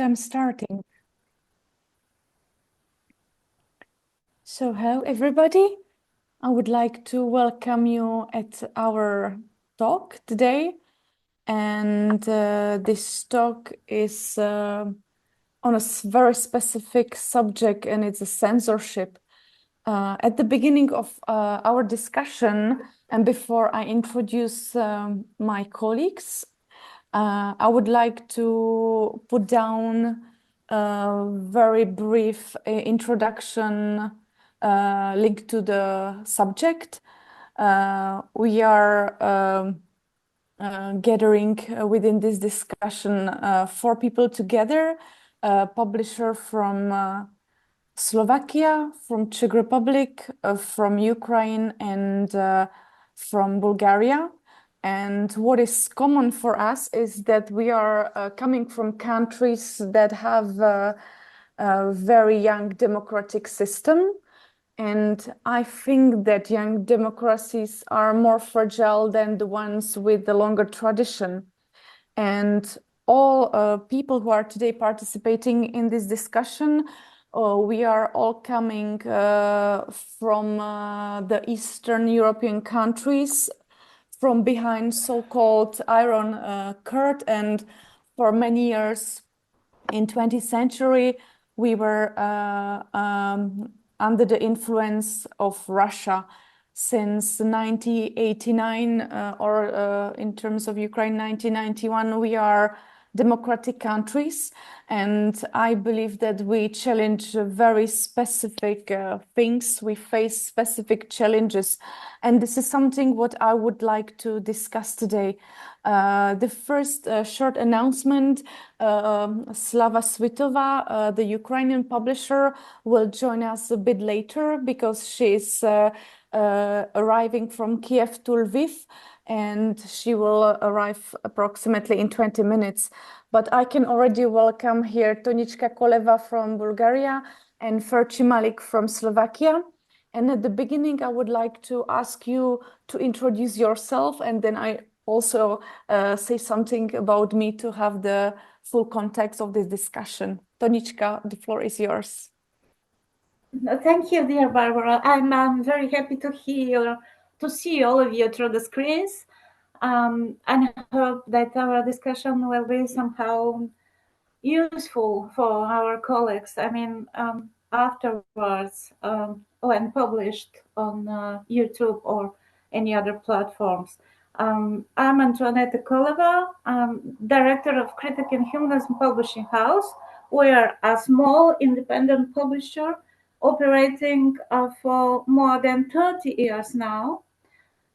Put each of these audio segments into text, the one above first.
I'm starting. So, hello everybody. I would like to welcome you at our talk today. And this talk is on a very specific subject, and it's a censorship. At the beginning of our discussion, and before I introduce my colleagues, I would like to put down a very brief introduction linked to the subject. We are gathering within this discussion four people together, a publisher from Slovakia, from Czech Republic, from Ukraine, and from Bulgaria. And what is common for us is that we are coming from countries that have a very young democratic system. And I think that young democracies are more fragile than the ones with the longer tradition. And all people who are today participating in this discussion, we are all coming from the Eastern European countries, from behind so-called Iron Curtain, and for many years in 20th century, we were under the influence of Russia. Since 1989, or in terms of Ukraine, 1991, we are democratic countries. And I believe that we challenge very specific things. We face specific challenges. And this is something what I would like to discuss today. The first short announcement, Slava Svitova, the Ukrainian publisher, will join us a bit later because she's arriving from Kiev to Lviv, and she will arrive approximately in 20 minutes. But I can already welcome here Tonička Koleva from Bulgaria and Ferci Malik from Slovakia. And at the beginning, I would like to ask you to introduce yourself, and then I also say something about me to have the full context of this discussion. Tonička, the floor is yours. Thank you, dear Barbara. I'm very happy to see all of you through the screens, and I hope that our discussion will be somehow useful for our colleagues. I mean, afterwards, when published on YouTube or any other platforms. I'm Antoinette Koleva, director of Critic and Humanism Publishing House. We are a small independent publisher operating for more than 30 years now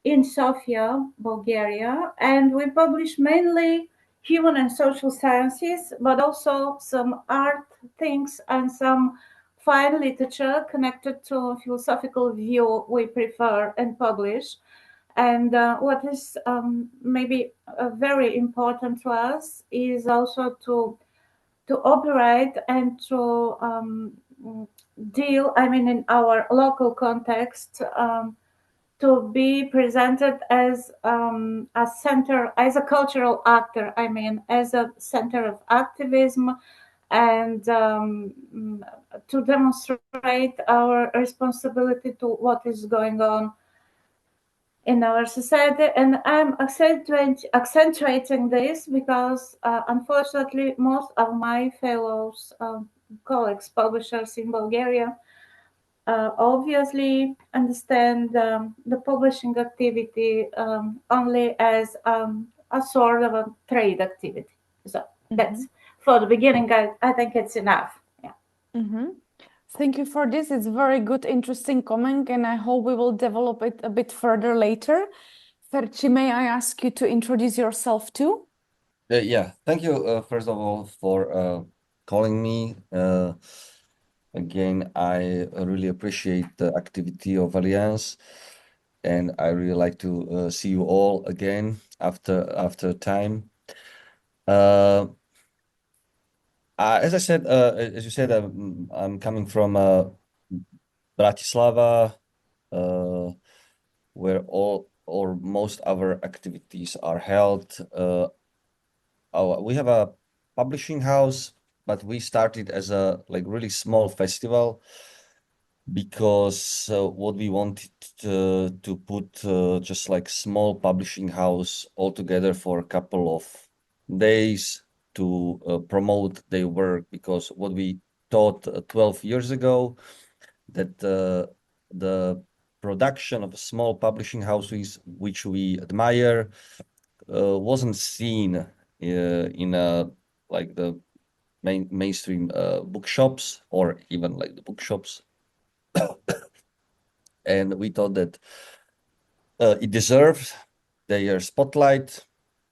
in Sofia, Bulgaria, and we publish mainly human and social sciences, but also some art things and some fine literature connected to philosophical view we prefer and publish. And what is maybe very important to us is also to operate and to deal, I mean, in our local context, to be presented as a center, as a cultural actor, I mean, as a center of activism, and to demonstrate our responsibility to what is going on in our society. And I'm accentuating this because unfortunately most of my fellows colleagues, publishers in Bulgaria, obviously understand the publishing activity only as a sort of a trade activity. So that's for the beginning. I think it's enough. Yeah. Thank you for this. It's very good, interesting comment, and I hope we will develop it a bit further later. Ferci, may I ask you to introduce yourself too? Yeah, thank you, first of all, for calling me. Again, I really appreciate the activity of Alliance, and I really like to see you all again after time. As I said, as you said, I'm coming from Bratislava, where all or most our activities are held. We have a publishing house but we started as a like really small festival because what we wanted to put just like small publishing house all together for a couple of days to promote their work, because what we thought 12 years ago that the production of small publishing houses which we admire wasn't seen in like the mainstream bookshops or even like the bookshops. And we thought that it deserved their spotlight,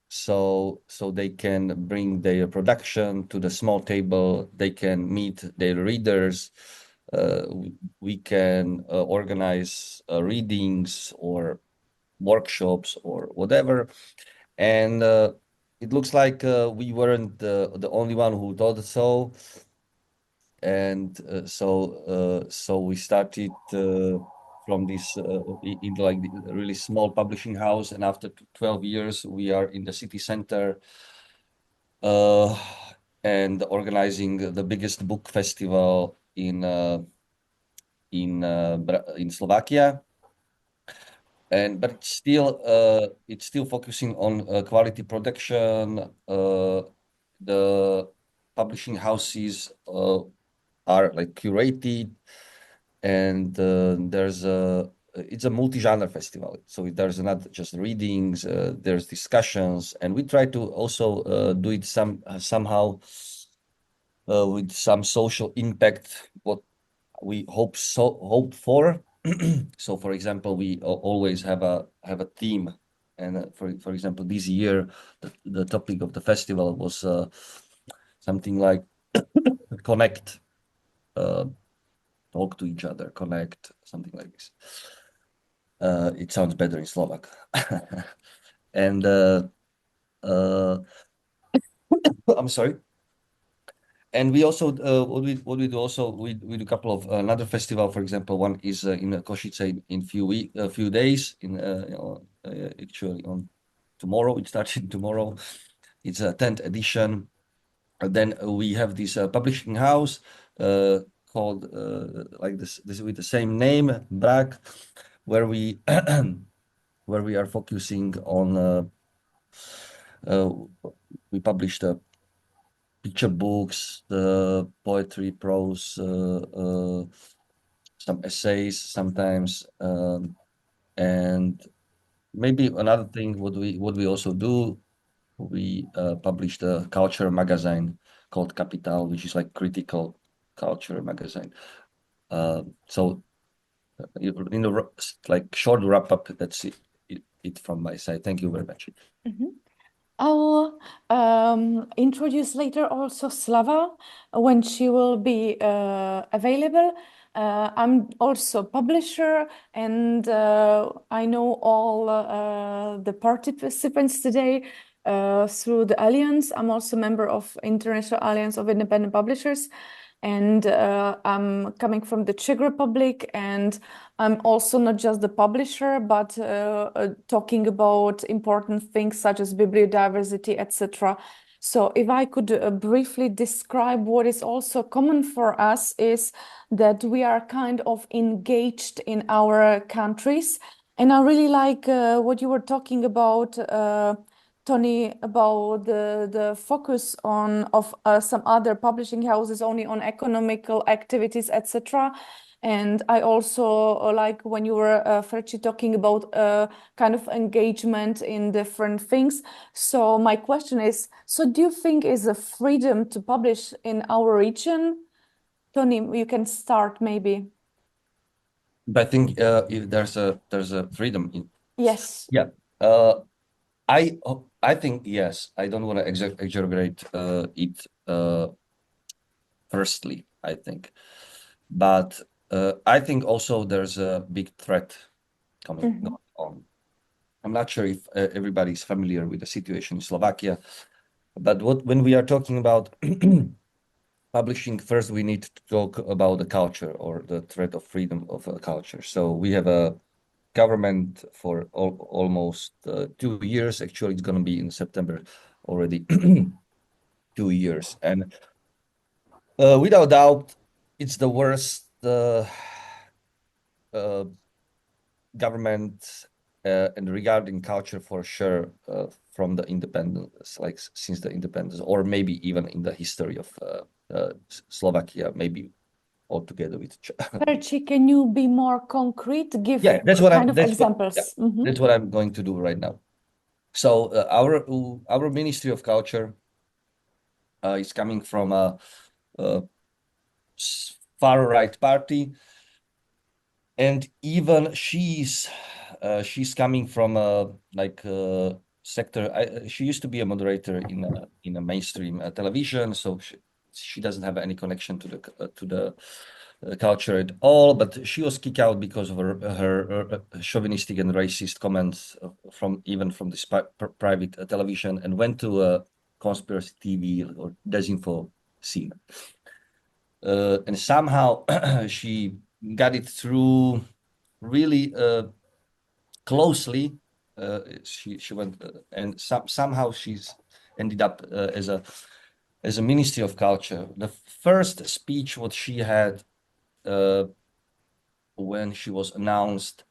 so they can bring their production to the small table, they can meet their readers, we can organize readings or workshops or whatever. And it looks like we weren't the only one who thought so. And so we started from this in like the really small publishing house, and after 12 years we are in the city center uh, and organizing the biggest book festival in Slovakia. And but it's still focusing on quality production. The publishing houses are like curated, and it's a multi-genre festival. So there's not just readings, there's discussions, and we try to also do it somehow with some social impact, what we hope for. So, for example, we always have a theme, and for example, this year the topic of the festival was something like connect, talk to each other, connect, something like this. It sounds better in Slovak. And uh, I'm sorry. And we also what we do also we do a couple of another festival. For example, one is in Košice in few days actually on tomorrow. It started tomorrow. It's a 10th edition. And then we have this publishing house called like this with the same name, Brak, where we where we are focusing on uh, we published picture books, the poetry, prose, some essays sometimes, and maybe another thing what we also do, we published a culture magazine called Capital, which is like critical culture magazine. So in the like short wrap up, that's it from my side. Thank you very much. I'll introduce later also Slava when she will be available. I'm also publisher, and I know all the participants today through the Alliance. I'm also member of International Alliance of Independent Publishers, and I'm coming from the Czech Republic, and I'm also not just the publisher, but talking about important things such as bibliodiversity, etc. So if I could briefly describe what is also common for us is that we are kind of engaged in our countries. And I really like what you were talking about, Tony, about the focus on of some other publishing houses only on economical activities, etc. And I also like when you were, Ferci, talking about kind of engagement in different things. So my question is, so do you think is a freedom to publish in our region? Tony, you can start maybe. But I think if there's a freedom in Yes. yeah. I think yes. I don't want to exaggerate it firstly, I think. But I think also there's a big threat coming on. I'm not sure if everybody's familiar with the situation in Slovakia, but when we are talking about publishing, first we need to talk about the culture or the threat of freedom of a culture. So we have a government for almost 2 years. Actually, it's going to be in September already 2 years. And Without doubt, it's the worst government and regarding culture for sure from the independence, like since the independence, or maybe even in the history of Slovakia, maybe altogether with. Ferci, can you be more concrete? Give Yeah, that's what kind I'm. of That's what. Yeah, examples. Mhm. that's what I'm going to do right now. So our Ministry of Culture is coming from a far right party, and even she's coming from a like sector. She used to be a moderator in a mainstream television, so she doesn't have any connection to the culture at all. But she was kicked out because of her chauvinistic and racist comments from this private television, and went to a conspiracy TV or desinfo scene. And somehow she got it through really closely. She went and somehow she's ended up as a Ministry of Culture. The first speech what she had when she was announced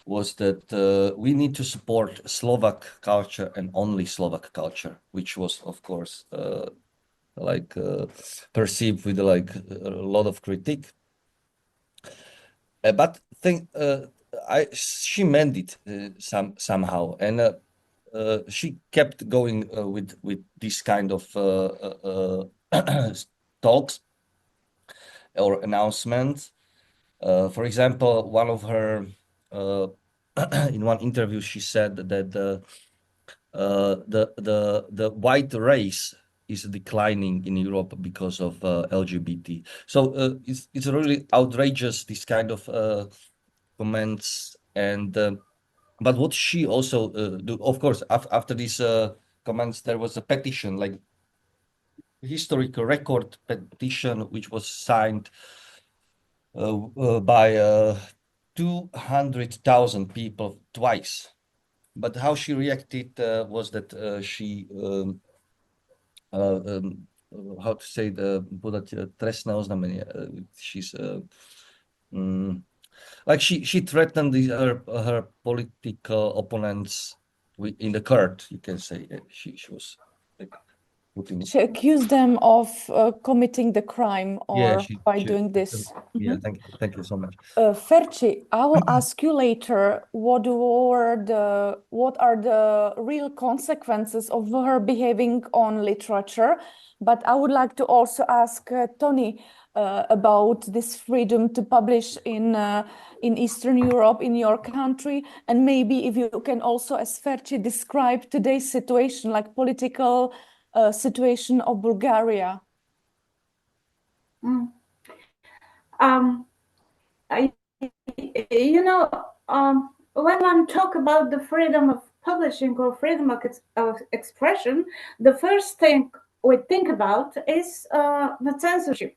was that we need to support Slovak culture and only Slovak culture, which was of course like perceived with like a lot of critique. But she meant it somehow, and she kept going with this kind of talks or announcements. For example, one of her in one interview she said that the white race is declining in Europe because of LGBT. So it's really outrageous, this kind of comments. And but what she also do, of course, after these comments, there was a petition, like historical record petition, which was signed by 200,000 people twice. But how she reacted was that she how to say podat trestné oznámenie. She's like she threatened her political opponents in the court. You can say she was like putting. She accused them of committing the crime Yeah, by doing this. Yeah, thank you so much. Ferci, I will ask you later what are the real consequences of her behaving on literature, but I would like to also ask Tony about this freedom to publish in Eastern Europe, in your country, and maybe if you can also, as Ferci, describe today's situation, like political situation of Bulgaria. You know, when one talk about the freedom of publishing or freedom of expression, the first thing we think about is the censorship.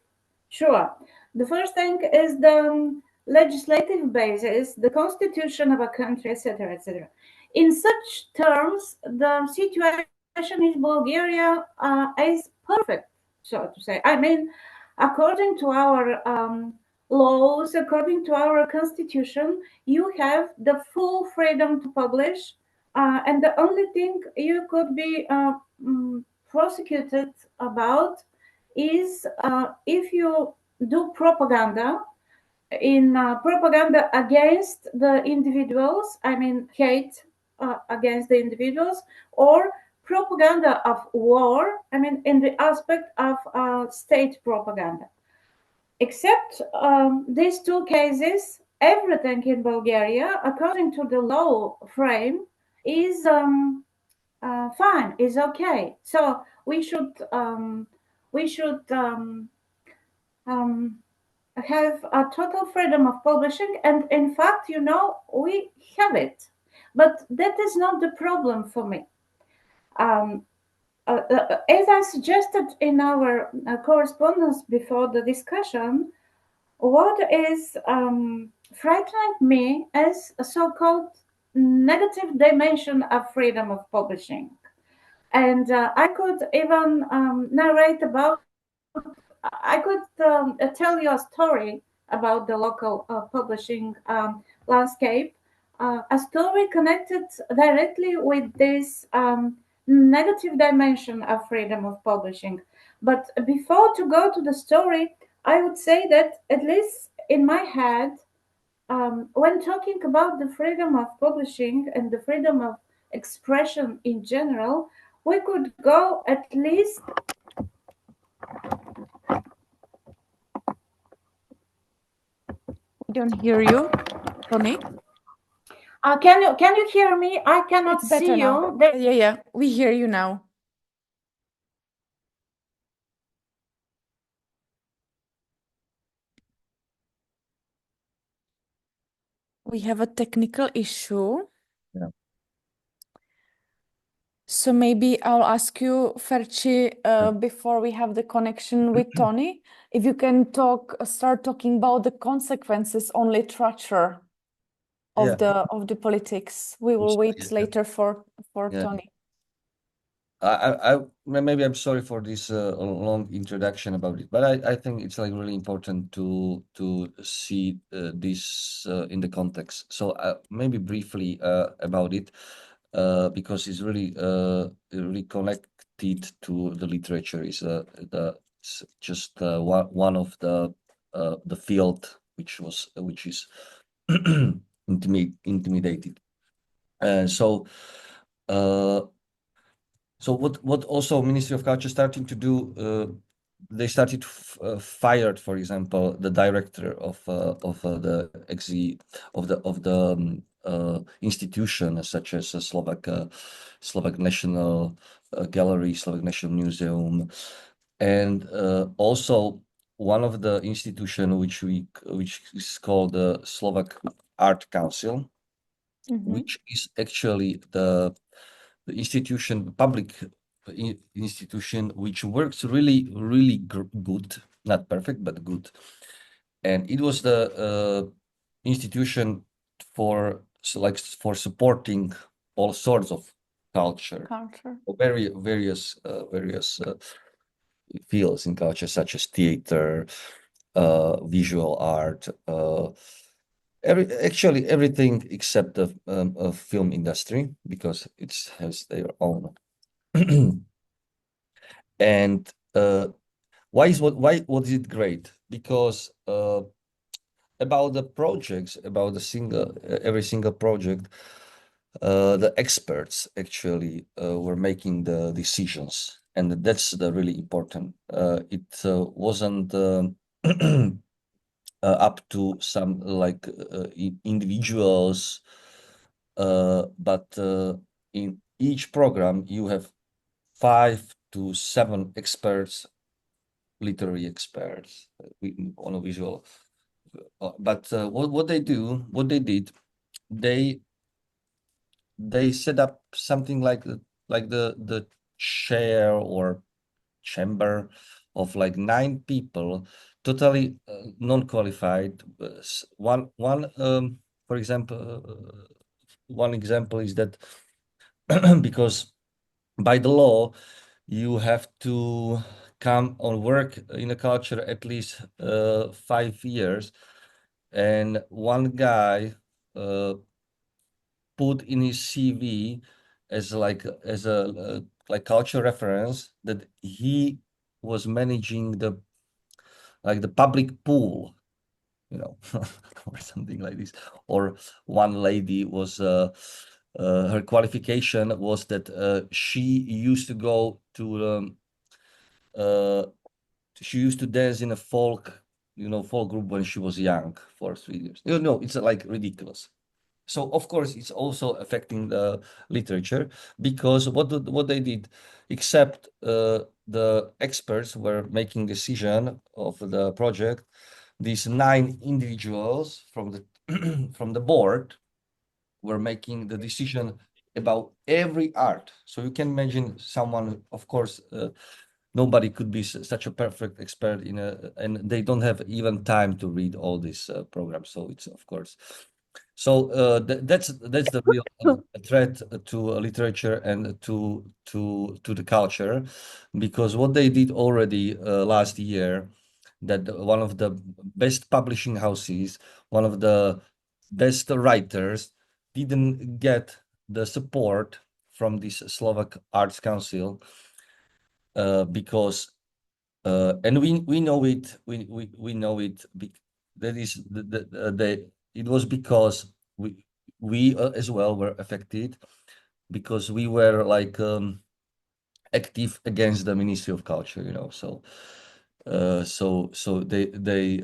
Sure. The first thing is the legislative basis, the constitution of a country, etc., etc. In such terms, the situation in Bulgaria is perfect, so to say. I mean, according to our laws, according to our constitution, you have the full freedom to publish, and the only thing you could be prosecuted about is if you do propaganda propaganda against the individuals, I mean hate against the individuals, or propaganda of war, I mean in the aspect of state propaganda. Except these two cases, everything in Bulgaria, according to the law frame, is fine, is okay. So we should have a total freedom of publishing, and in fact, you know, we have it. But that is not the problem for me. As I suggested in our correspondence before the discussion, what is frightening me is a so-called negative dimension of freedom of publishing. And I could even narrate about I could tell you a story about the local publishing landscape, a story connected directly with this negative dimension of freedom of publishing. But before to go to the story, I would say that at least in my head, when talking about the freedom of publishing and the freedom of expression in general, we could go at least. We don't hear you, Tony. Can you hear me? I cannot It's better see now. you. There, Yeah, we hear you now. We have a technical issue. Yeah. So maybe I'll ask you, Ferci, before we have the connection with Tony, if you can start talking about the consequences on literature Yeah. of the politics. We will wait later for Yeah. Tony. Maybe I'm sorry for this long introduction about it, but I think it's like really important to see this in the context. So maybe briefly about it, because it's really connected to the literature. It's just one of the field which is intimidated. So. So what also Ministry of Culture starting to do, they started fired, for example, the director of the institution such as Slovak National Gallery, Slovak National Museum, and also one of the institution which is called the Slovak Art Council, which is actually the public institution, which works really good, not perfect, but good. And it was the institution for supporting all sorts of culture. Various fields in culture, such as theater, visual art, actually everything except the film industry, because it has their own. And why is it great? Because about the projects, about every single project, the experts actually were making the decisions, and that's the really important. It wasn't up to some individuals, but in each program you have 5 to 7 experts, literary experts, on a visual. But what they did, they set up something like the chair or chamber of like 9 people, totally non-qualified. For example, one example is that because by the law, you have to come on work in a culture at least 5 years, and one guy put in his CV as a culture reference that he was managing the public pool, or something like this. Or one lady was her qualification was that she used to go to she used to dance in a folk group when she was young for 3 years. It's like ridiculous. So of course it's also affecting the literature, because what they did, except the experts were making decision of the project, these 9 individuals from the from the board were making the decision about every art. So you can imagine someone, of course, nobody could be such a perfect expert and they don't have even time to read all these programs. So it's, of course. So that's the real threat to literature and to the culture, because what they did already last year, that one of the best publishing houses, one of the best writers, didn't get the support from this Slovak Arts Council because and we know it we know it that is it was because we as well were affected, because we were like active against the Ministry of Culture, so so they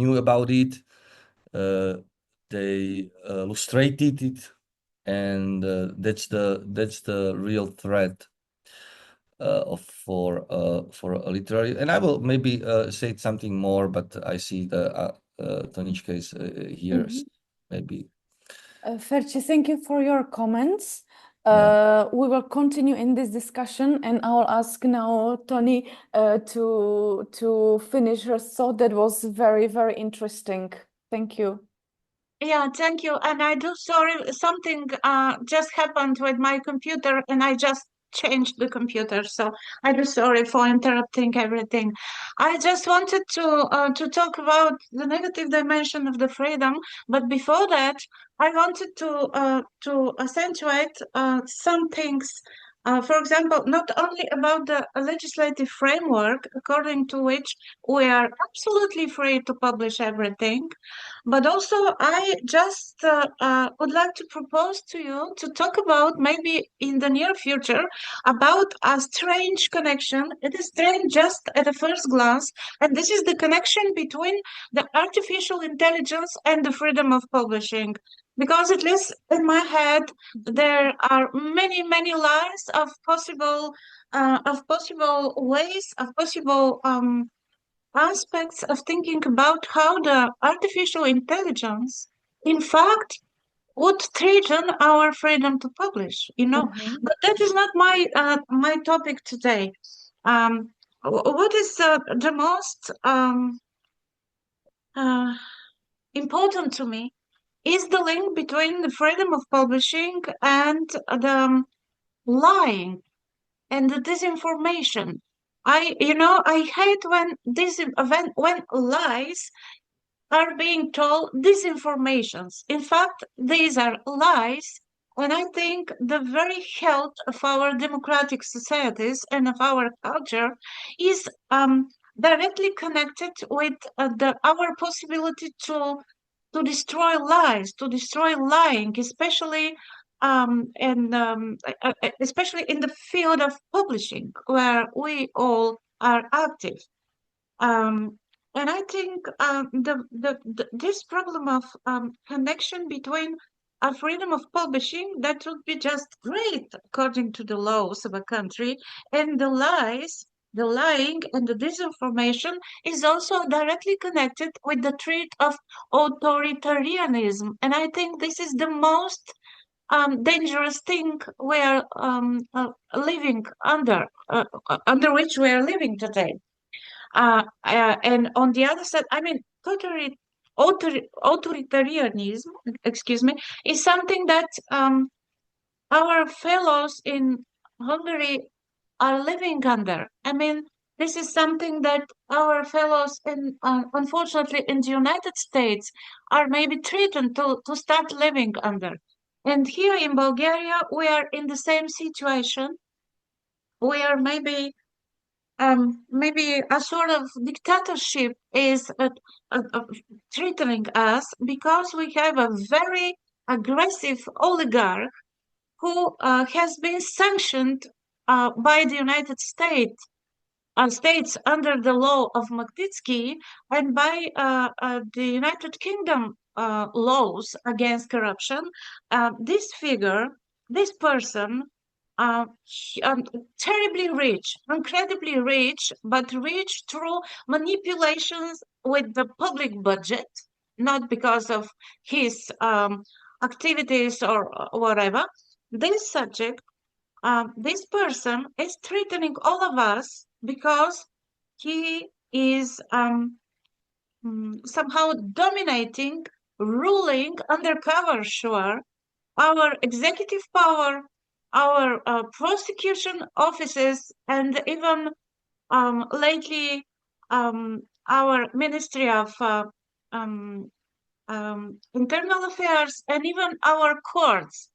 knew about it, uh, they illustrated it, and that's the real threat for a literary. And I will maybe say something more, but I see the Tonichka is here. Maybe. Ferci, thank you for your comments. Yeah. We will continue in this discussion, and I will ask now Tony to finish her thought. That was very, very interesting. Thank you. Yeah, thank you. And I do sorry, something just happened with my computer and I just changed the computer. So I do sorry for interrupting everything. I just wanted to talk about the negative dimension of the freedom, but before that, I wanted to accentuate some things. For example, not only about the legislative framework according to which we are absolutely free to publish everything, but also, I just would like to propose to you to talk about maybe in the near future about a strange connection. It is strange just at a first glance, and this is the connection between the artificial intelligence and the freedom of publishing. Because at least in my head, there are many, many lines of possible ways, of possible aspects of thinking about how the artificial intelligence, in fact, would threaten our freedom to publish, But that is not my topic today. What is the most uh, important to me is the link between the freedom of publishing and the lying and the disinformation. I hate when lies are being told disinformations. In fact, these are lies, and I think the very health of our democratic societies and of our culture is directly connected with our possibility to destroy lies, to destroy lying, especially in the field of publishing, where we all are active. Um, and I think this problem of connection between a freedom of publishing that would be just great according to the laws of a country, and the lies, the lying, and the disinformation is also directly connected with the threat of authoritarianism. And I think this is the most dangerous thing we are living under which we are living today. And on the other side, I mean, authoritarianism, excuse me, is something that our fellows in Hungary are living under. I mean, this is something that our fellows unfortunately, in the United States are maybe threatened to start living under. And here in Bulgaria, we are in the same situation. We are maybe a sort of dictatorship is threatening us because we have a very aggressive oligarch who has been sanctioned by the United States under the law of Magnitsky and by the United Kingdom laws against corruption. This figure, this person, uh, terribly rich, incredibly rich, but rich through manipulations with the public budget, not because of his activities or whatever. This subject, this person is threatening all of us because he is somehow dominating ruling undercover, sure, our executive power, our prosecution offices, and even lately our Ministry of Internal Affairs, and even our courts.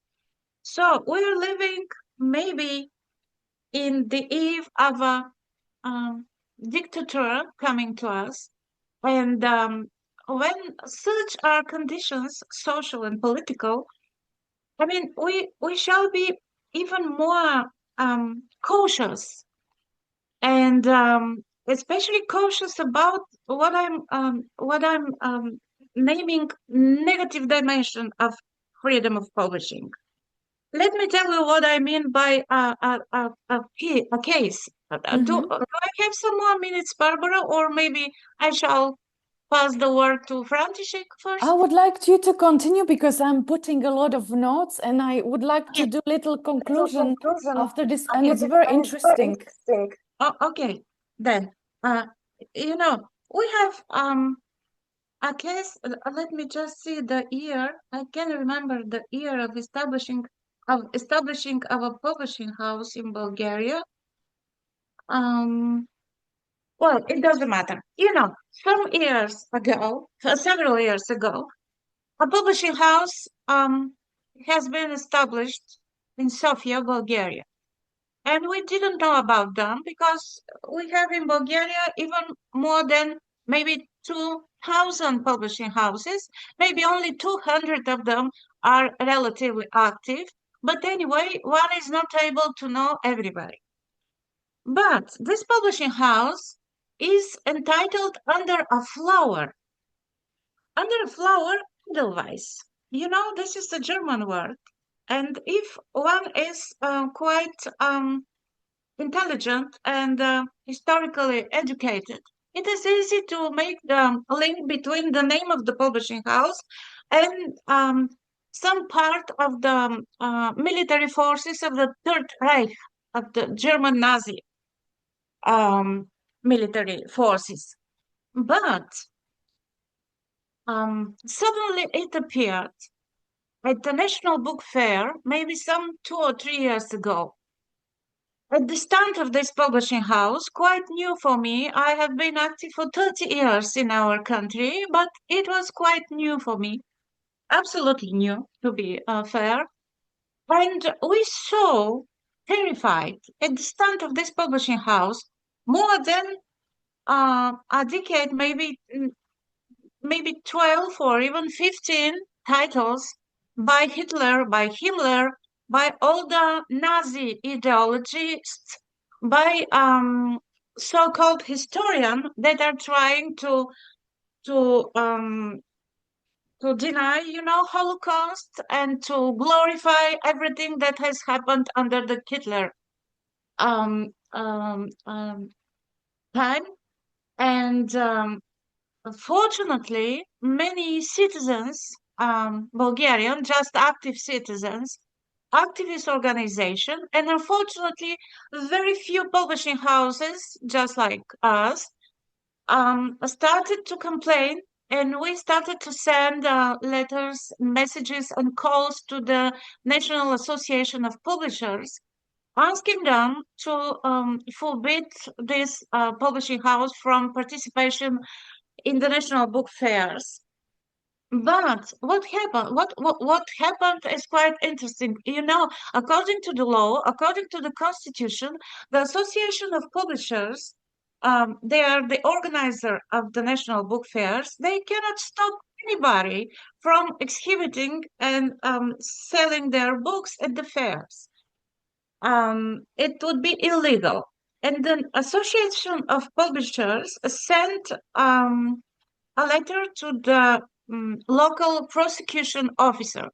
So we're living maybe in the eve of a dictator coming to us. And when such are conditions, social and political, I mean, we shall be even more cautious, and especially cautious about what I'm naming negative dimension of freedom of publishing. Let me tell you what I mean by a case. Do I have some more minutes, Barbara, or maybe I shall pass the word to František first? I would like you to continue because I'm putting a lot of notes and I would like to do a little conclusion after this, and it's very interesting. Oh, okay, then, you know, we have a case. Let me just see the year. I can remember the year of establishing our publishing house in Bulgaria. Well, it doesn't matter. You know, several years ago, a publishing house has been established in Sofia, Bulgaria. And we didn't know about them because we have in Bulgaria even more than maybe 2,000 publishing houses. Maybe only 200 of them are relatively active. But anyway, one is not able to know everybody. But this publishing house is entitled under a flower. Under a flower, Edelweiss. You know, this is the German word. And if one is quite intelligent and historically educated, it is easy to make the link between the name of the publishing house and some part of the military forces of the Third Reich, of the German Nazi military forces. But suddenly it appeared at the National Book Fair, maybe some 2 or 3 years ago. At the stand of this publishing house, quite new for me. I have been active for 30 years in our country, but it was quite new for me. Absolutely new, to be fair. And we saw, terrified, at the stand of this publishing house, more than a decade, maybe 12 or even 15 titles by Hitler, by Himmler, by all the Nazi ideologists, by so-called historians that are trying to um, to deny, you know, Holocaust and to glorify everything that has happened under the Hitler um, um, um, time. And fortunately, many citizens, Bulgarian, just active citizens, activist organization, and unfortunately, very few publishing houses, just like us, started to complain, and we started to send letters, messages, and calls to the National Association of Publishers, asking them to forbid this publishing house from participation in the national book fairs. But what happened? What happened is quite interesting. You know, according to the law, according to the constitution, the Association of Publishers, they are the organizer of the national book fairs. They cannot stop anybody from exhibiting and selling their books at the fairs. It would be illegal. And the Association of Publishers sent a letter to the local prosecution officer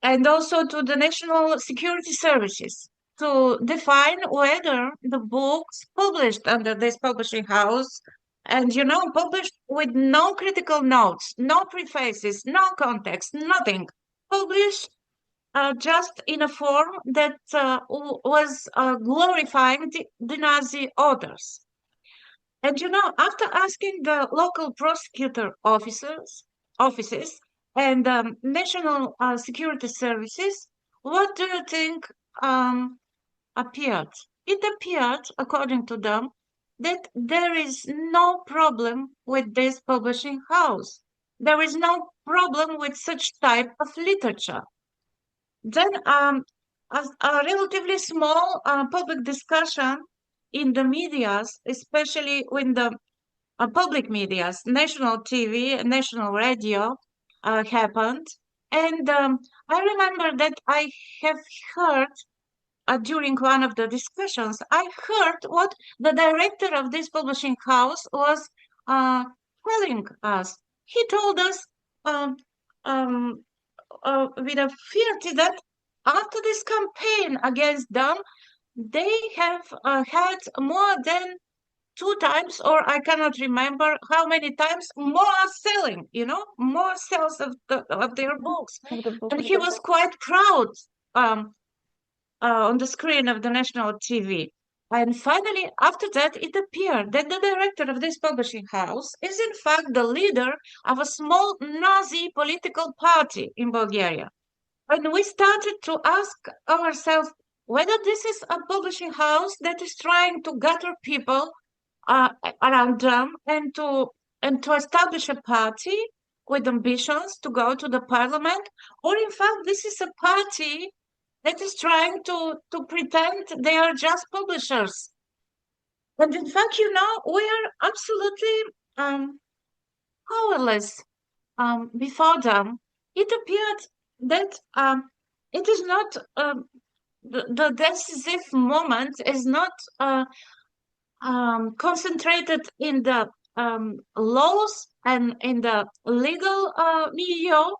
and also to the National Security Services to define whether the books published under this publishing house and, you know, published with no critical notes, no prefaces, no context, nothing, published just in a form that was glorifying the Nazi authors. And you know, after asking the local prosecutor officers, offices and national security services, what do you think appeared? It appeared, according to them, that there is no problem with this publishing house. There is no problem with such type of literature. Then a relatively small public discussion in the medias, especially when the public medias, national TV, national radio happened. And I remember that I have heard during one of the discussions, I heard what the director of this publishing house was telling us. He told us um, um, with a fear that after this campaign against them, they have had more than 2 times, or I cannot remember how many times, more selling, more sales of their books. And he was quite proud on the screen of the national TV. And finally, after that, it appeared that the director of this publishing house is in fact the leader of a small Nazi political party in Bulgaria. And we started to ask ourselves whether this is a publishing house that is trying to gather people around them and to establish a party with ambitions to go to the parliament, or in fact this is a party that is trying to pretend they are just publishers. And in fact, we are absolutely powerless before them. It appeared that it is not the decisive moment is not concentrated in the laws and in the legal milieu.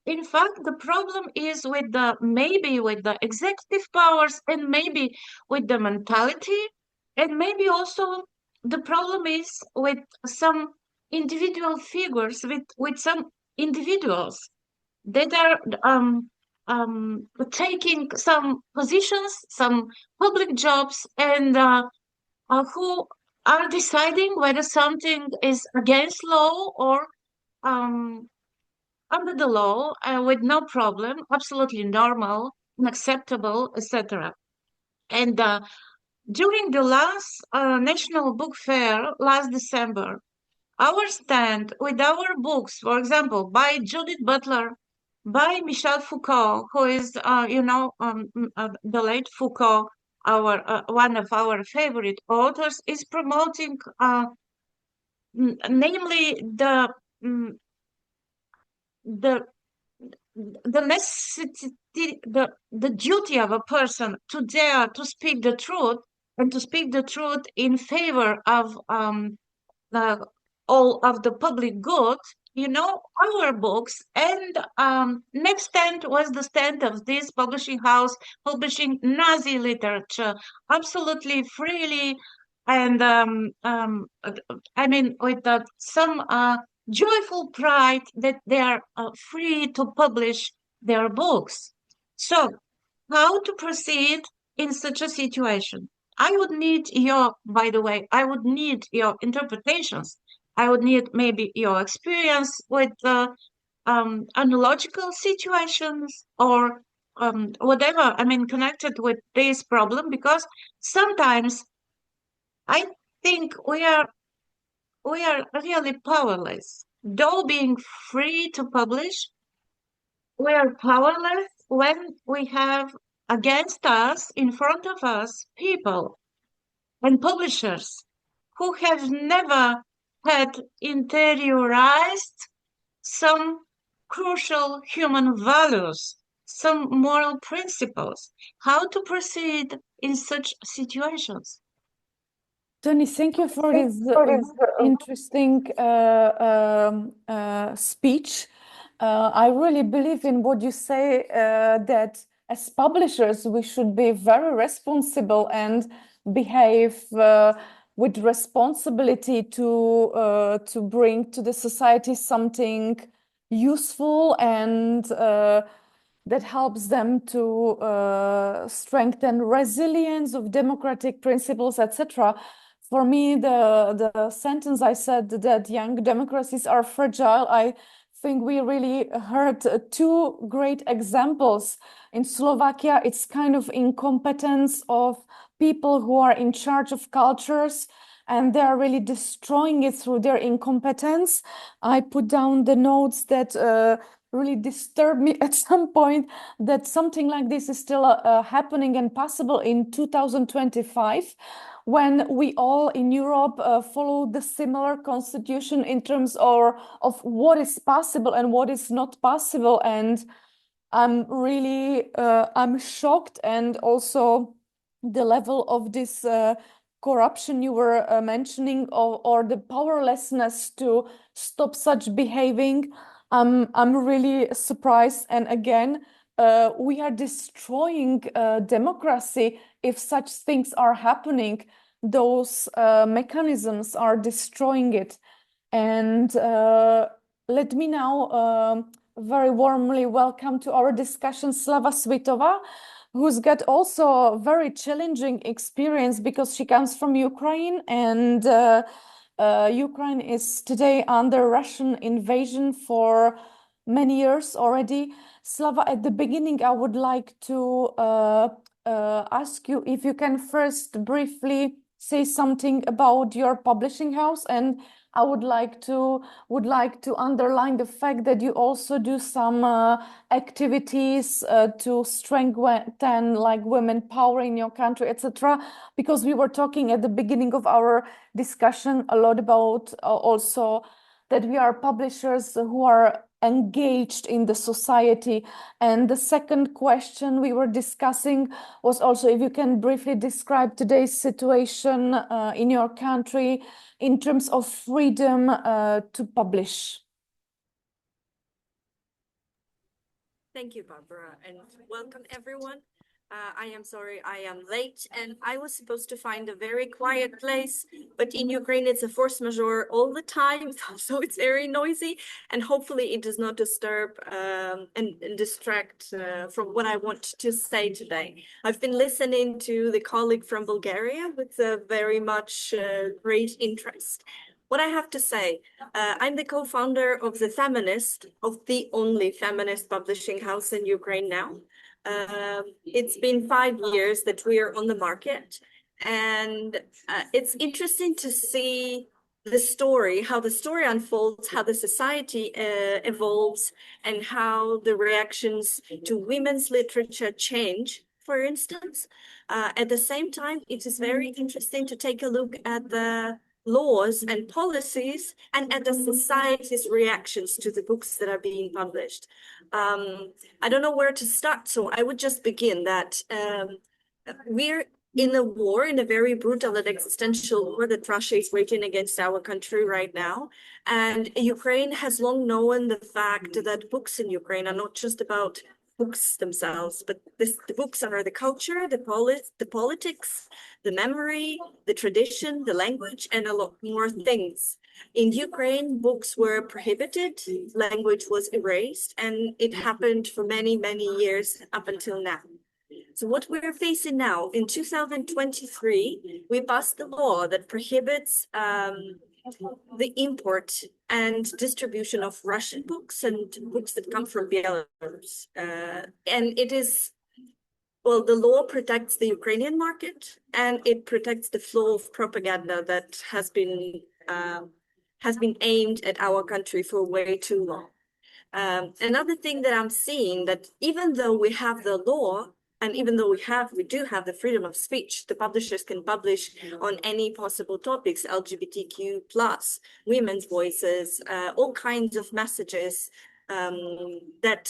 In fact, the problem is maybe with the executive powers and maybe with the mentality, and maybe also the problem is with some individual figures, with some individuals that are taking some positions, some public jobs, and who are deciding whether something is against law or under the law with no problem, absolutely normal, unacceptable, etc. And during the last National Book Fair last December, our stand with our books, for example, by Judith Butler, by Michel Foucault, who is, the late Foucault, one of our favorite authors, is promoting, namely the necessity, the duty of a person to dare to speak the truth and to speak the truth in favor of all of the public good, our books. And next stand was the stand of this publishing house publishing Nazi literature absolutely freely, and I mean with some joyful pride that they are free to publish their books. So how to proceed in such a situation? I would need by the way, I would need your interpretations. I would need maybe your experience with analogical situations or whatever, connected with this problem, because sometimes I think we are really powerless. Though being free to publish, we are powerless when we have against us, in front of us, people and publishers who have never had interiorized some crucial human values, some moral principles. How to proceed in such situations? Tony, thank you for this interesting speech. I really believe in what you say, that as publishers, we should be very responsible and behave with responsibility to bring to the society something useful and that helps them to strengthen resilience of democratic principles, etc. For me, the sentence I said that young democracies are fragile, I think we really heard two great examples. In Slovakia, it's kind of incompetence of people who are in charge of cultures, and they are really destroying it through their incompetence. I put down the notes that really disturbed me at some point, that something like this is still happening and possible in 2025, when we all in Europe follow the similar constitution in terms of what is possible and what is not possible. And I'm really I'm shocked, and also the level of this corruption you were mentioning, or the powerlessness to stop such behaving. I'm really surprised. And again, we are destroying democracy if such things are happening. Those mechanisms are destroying it. And let me now very warmly welcome to our discussion Slava Svitova, who's got also a very challenging experience because she comes from Ukraine, and Ukraine is today under Russian invasion for many years already. Slava, at the beginning, I would like to ask you if you can first briefly say something about your publishing house, and I would like to underline the fact that you also do some activities to strengthen like women power in your country, etc. Because we were talking at the beginning of our discussion a lot about also that we are publishers who are engaged in the society. And the second question we were discussing was also if you can briefly describe today's situation in your country in terms of freedom to publish. Thank you, Barbara, and welcome everyone. I am sorry I am late, and I was supposed to find a very quiet place, but in Ukraine it's a force majeure all the time, so it's very noisy, and hopefully it does not disturb and distract from what I want to say today. I've been listening to the colleague from Bulgaria with very much great interest. What I have to say, I'm the co-founder of the only feminist publishing house in Ukraine now. It's been 5 years that we are on the market, and it's interesting to see how the story unfolds, how the society evolves, and how the reactions to women's literature change, for instance. At the same time, it is very interesting to take a look at the laws and policies and at the society's reactions to the books that are being published. I don't know where to start, so I would just begin that we're in a war, in a very brutal and existential war that Russia is waging against our country right now. And Ukraine has long known the fact that books in Ukraine are not just about books themselves, but the books are the culture, the politics, the memory, the tradition, the language, and a lot more things. In Ukraine, books were prohibited, language was erased, and it happened for many, many years up until now. So what we're facing now, in 2023, we passed the law that prohibits the import and distribution of Russian books and books that come from Belarus. And it is, well, the law protects the Ukrainian market, and it protects the flow of propaganda that has been aimed at our country for way too long. Another thing that I'm seeing, that even though we have the law, and even though we do have the freedom of speech, the publishers can publish on any possible topics, LGBTQ+, women's voices, all kinds of messages that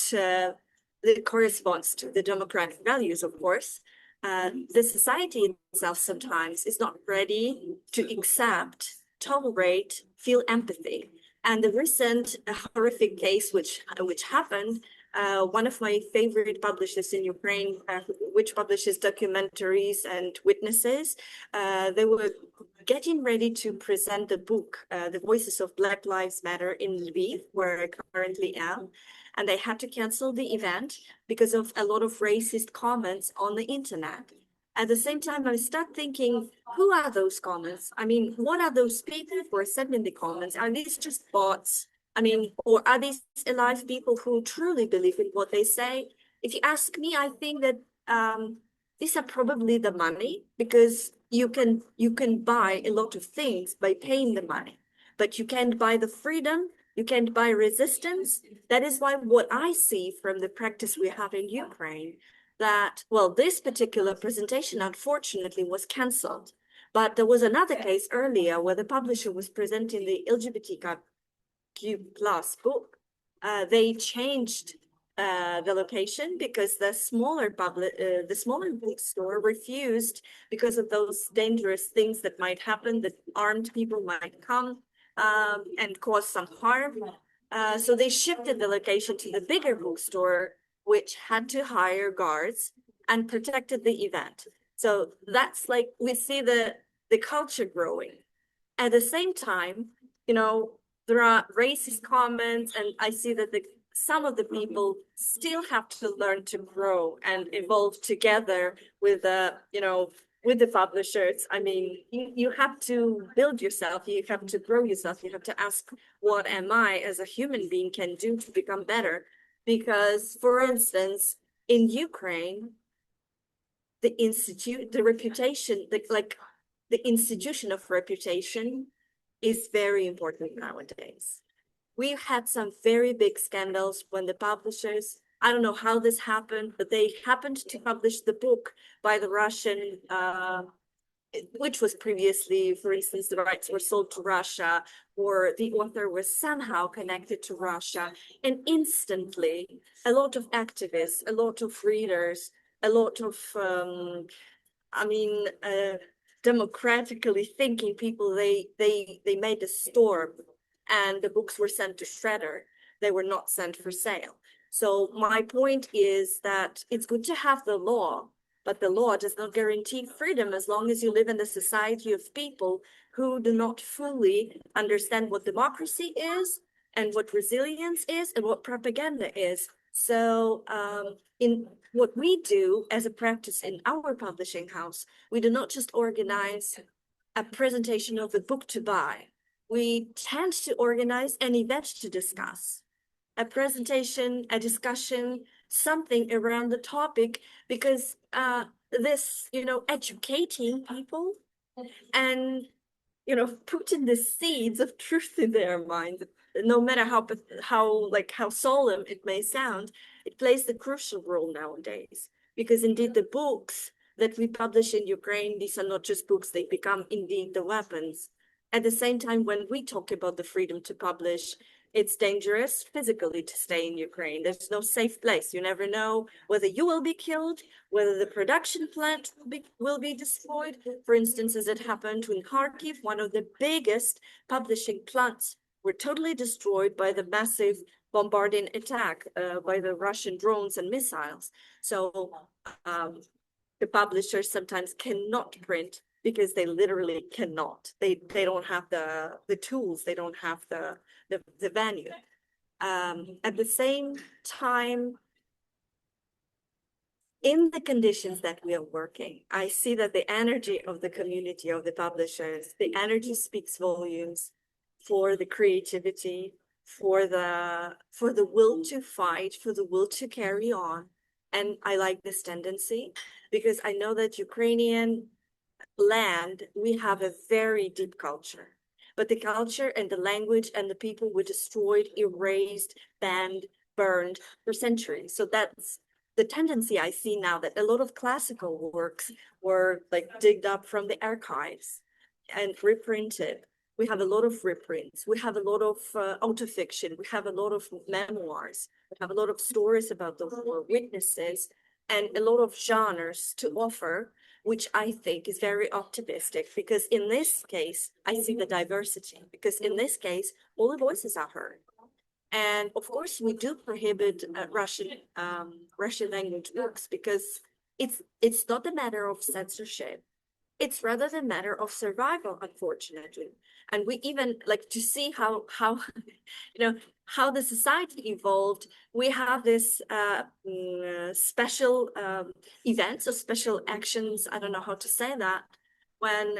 corresponds to the democratic values, of course. The society itself sometimes is not ready to accept, tolerate, feel empathy. And the recent horrific case which happened, one of my favorite publishers in Ukraine, which publishes documentaries and witnesses, they were getting ready to present the book, The Voices of Black Lives Matter in Lviv, where I currently am. And they had to cancel the event because of a lot of racist comments on the internet. At the same time, I start thinking, who are those comments? I mean, what are those people who are sending the comments? Are these just bots? I mean, or are these alive people who truly believe in what they say? If you ask me, I think that these are probably the money, because you can buy a lot of things by paying the money, but you can't buy the freedom, you can't buy resistance. That is why what I see from the practice we have in Ukraine, that, well, this particular presentation unfortunately was cancelled. But there was another case earlier where the publisher was presenting the LGBTQ+ book. They changed the location because the smaller bookstore refused, because of those dangerous things that might happen, that armed people might come and cause some harm. So they shifted the location to the bigger bookstore, which had to hire guards and protected the event. So that's like, we see the culture growing. At the same time, you know, there are racist comments, and I see that some of the people still have to learn to grow and evolve together with with the publishers. I mean, you have to build yourself, you have to grow yourself, you have to ask, what am I as a human being can do to become better? Because, for instance, in Ukraine, the reputation, the institution of reputation is very important nowadays. We've had some very big scandals when the publishers, I don't know how this happened, but they happened to publish the book by the Russian, which was previously, for instance, the rights were sold to Russia, or the author was somehow connected to Russia. And instantly, a lot of activists, a lot of readers, a lot of, I mean, democratically thinking people, they made a storm, and the books were sent to shredder. They were not sent for sale. So my point is that it's good to have the law, but the law does not guarantee freedom as long as you live in a society of people who do not fully understand what democracy is, and what resilience is, and what propaganda is. So in what we do as a practice in our publishing house, we do not just organize a presentation of a book to buy. We tend to organize an event to discuss, a presentation, a discussion, something around the topic, because this, educating people and, putting the seeds of truth in their mind, no matter how solemn it may sound, it plays the crucial role nowadays. Because indeed, the books that we publish in Ukraine, these are not just books, they become indeed the weapons. At the same time, when we talk about the freedom to publish, it's dangerous physically to stay in Ukraine. There's no safe place. You never know whether you will be killed, whether the production plant will be destroyed. For instance, as it happened in Kharkiv, one of the biggest publishing plants were totally destroyed by the massive bombarding attack by the Russian drones and missiles. So the publishers sometimes cannot print because they literally cannot. They don't have the tools, they don't have the venue. At the same time, in the conditions that we are working, I see that the energy of the community, of the publishers, the energy speaks volumes for the creativity, for the will to fight, for the will to carry on. And I like this tendency, because I know that Ukrainian land, we have a very deep culture. But the culture and the language and the people were destroyed, erased, banned, burned for centuries. So that's the tendency I see now, that a lot of classical works were like digged up from the archives and reprinted. We have a lot of reprints. We have a lot of autofiction. We have a lot of memoirs. We have a lot of stories about the war, witnesses, and a lot of genres to offer, which I think is very optimistic, because in this case, I see the diversity, because in this case, all the voices are heard. And of course, we do prohibit Russian language works, because it's not a matter of censorship. It's rather the matter of survival, unfortunately. And we even like to see how how the society evolved. We have this special events or special actions, I don't know how to say that, when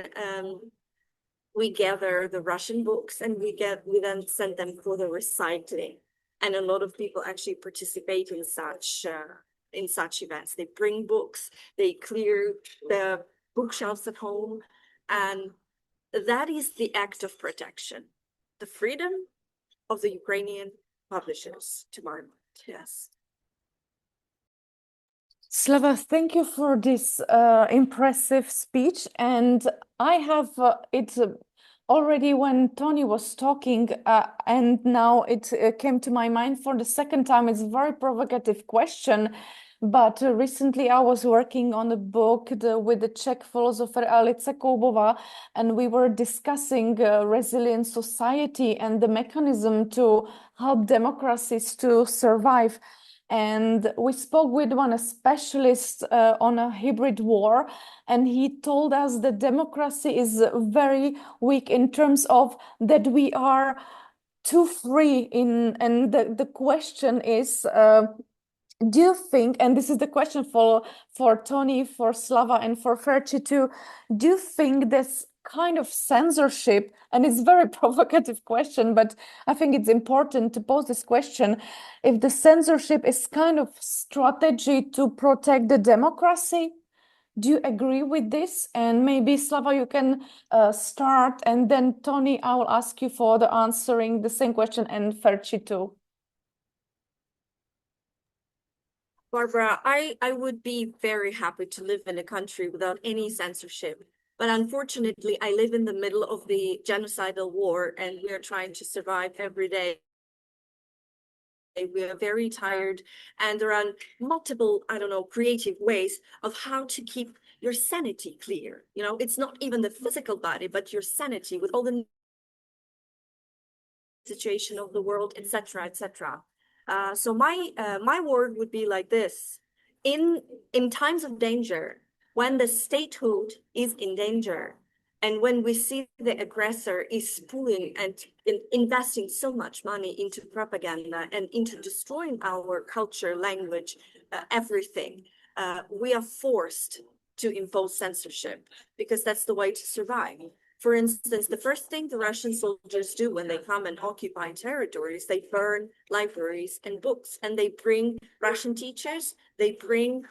we gather the Russian books and we then send them for the recycling. And a lot of people actually participate in such events. They bring books, they clear the bookshelves at home, and that is the act of protection, the freedom of the Ukrainian publishers, to my mind. Yes. Slava, thank you for this impressive speech. And I have it already when Tony was talking, and now it came to my mind for the second time. It's a very provocative question. But recently I was working on a book with the Czech philosopher Alice Koubová, and we were discussing resilient society and the mechanism to help democracies to survive. And we spoke with one specialist on a hybrid war, and he told us that democracy is very weak in terms of that we are too free and the question is, do you think, and this is the question for Tony, for Slava, and for Ferci too, do you think this kind of censorship, and it's a very provocative question, but I think it's important to pose this question, if the censorship is kind of strategy to protect the democracy? Do you agree with this? And maybe Slava, you can start, and then Tony, I will ask you for the answering the same question, and Ferci too. Barbara, I would be very happy to live in a country without any censorship. But unfortunately, I live in the middle of the genocidal war, and we are trying to survive every day. We are very tired, and there are multiple, I don't know, creative ways of how to keep your sanity clear. You know, it's not even the physical body, but your sanity with all the situation of the world, etc., etc. So my word would be like this: in times of danger, when the statehood is in danger, and when we see the aggressor is pulling and investing so much money into propaganda and into destroying our culture, language, everything, we are forced to impose censorship because that's the way to survive. For instance, the first thing the Russian soldiers do when they come and occupy territories, they burn libraries and books, and they bring Russian teachers, they bring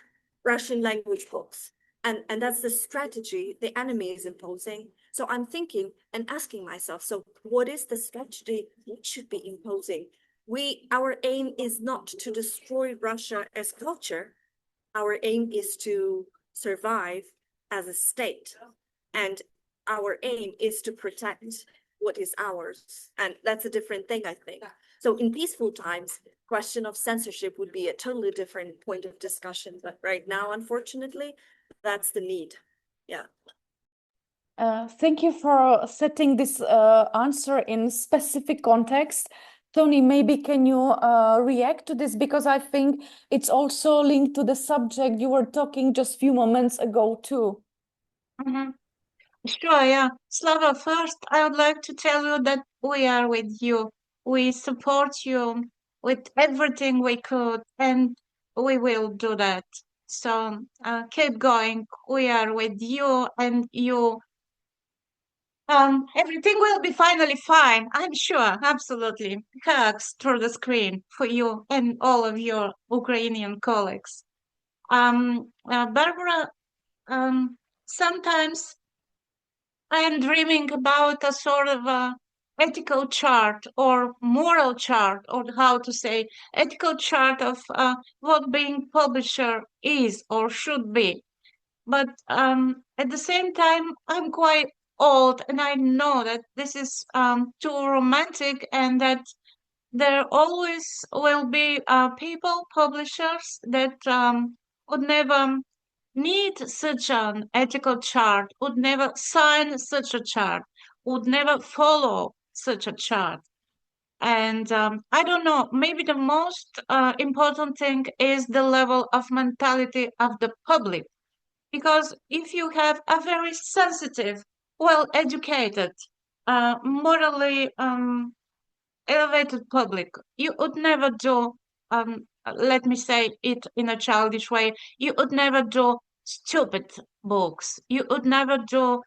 Russian language books. And that's the strategy the enemy is imposing. So I'm thinking and asking myself, so what is the strategy we should be imposing? Our aim is not to destroy Russia as culture. Our aim is to survive as a state. And our aim is to protect what is ours. And that's a different thing, I think. So in peaceful times, question of censorship would be a totally different point of discussion. But right now, unfortunately, that's the need. Yeah. Thank you for setting this answer in specific context. Tony, maybe can you react to this? Because I think it's also linked to the subject you were talking just a few moments ago too. Mm-hmm. Sure, yeah. Slava, first, I would like to tell you that we are with you. We support you with everything we could, and we will do that. So keep going. We are with you, and you. Everything will be finally fine. I'm sure, absolutely. Hugs through the screen for you and all of your Ukrainian colleagues. Barbara, sometimes I am dreaming about a sort of a ethical chart or moral chart, or how to say, ethical chart of what being publisher is or should be. But at the same time, I'm quite old, and I know that this is too romantic, and that there always will be people, publishers, that would never need such an ethical chart, would never sign such a chart, would never follow such a chart. And I don't know, maybe the most important thing is the level of mentality of the public. Because if you have a very sensitive, well-educated, morally elevated public, you would never do, let me say it in a childish way, you would never do stupid books. You would never do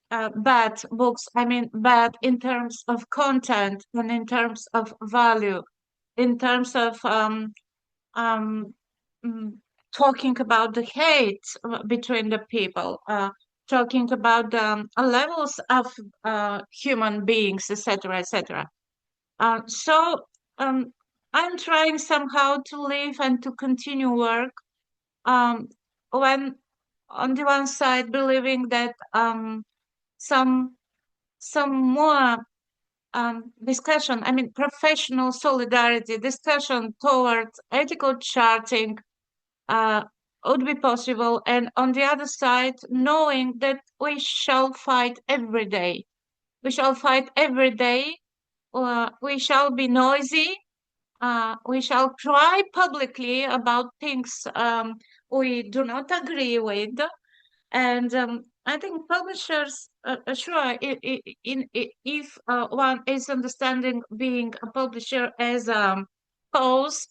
bad books. I mean, bad in terms of content and in terms of value, in terms of um, mm, talking about the hate between the people, talking about levels of human beings, etc., etc. So I'm trying somehow to live and to continue work um, when on the one side believing that some more discussion, I mean professional solidarity, discussion towards ethical charting uh, would be possible, and on the other side, knowing that we shall fight every day. We shall fight every day. We shall be noisy. We shall cry publicly about things we do not agree with. And I think publishers, sure, if one is understanding being a publisher as a cause,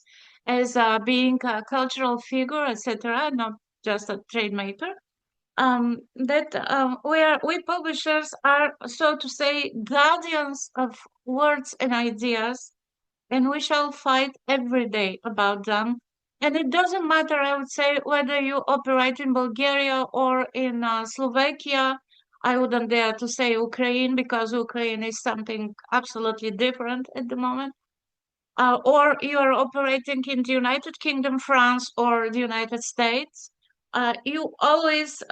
as being a cultural figure, etc., not just a trade maker, that we publishers are, so to say, guardians of words and ideas, and we shall fight every day about them. And it doesn't matter, I would say, whether you operate in Bulgaria or in Slovakia. I wouldn't dare to say Ukraine because Ukraine is something absolutely different at the moment. Or you are operating in the United Kingdom, France, or the United States. You always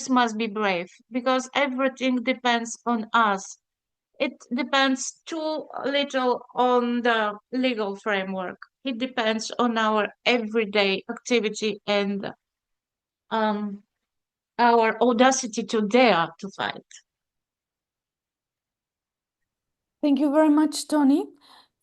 must be brave because everything depends on us. It depends too little on the legal framework. It depends on our everyday activity and um, our audacity to dare to fight. Thank you very much, Tony.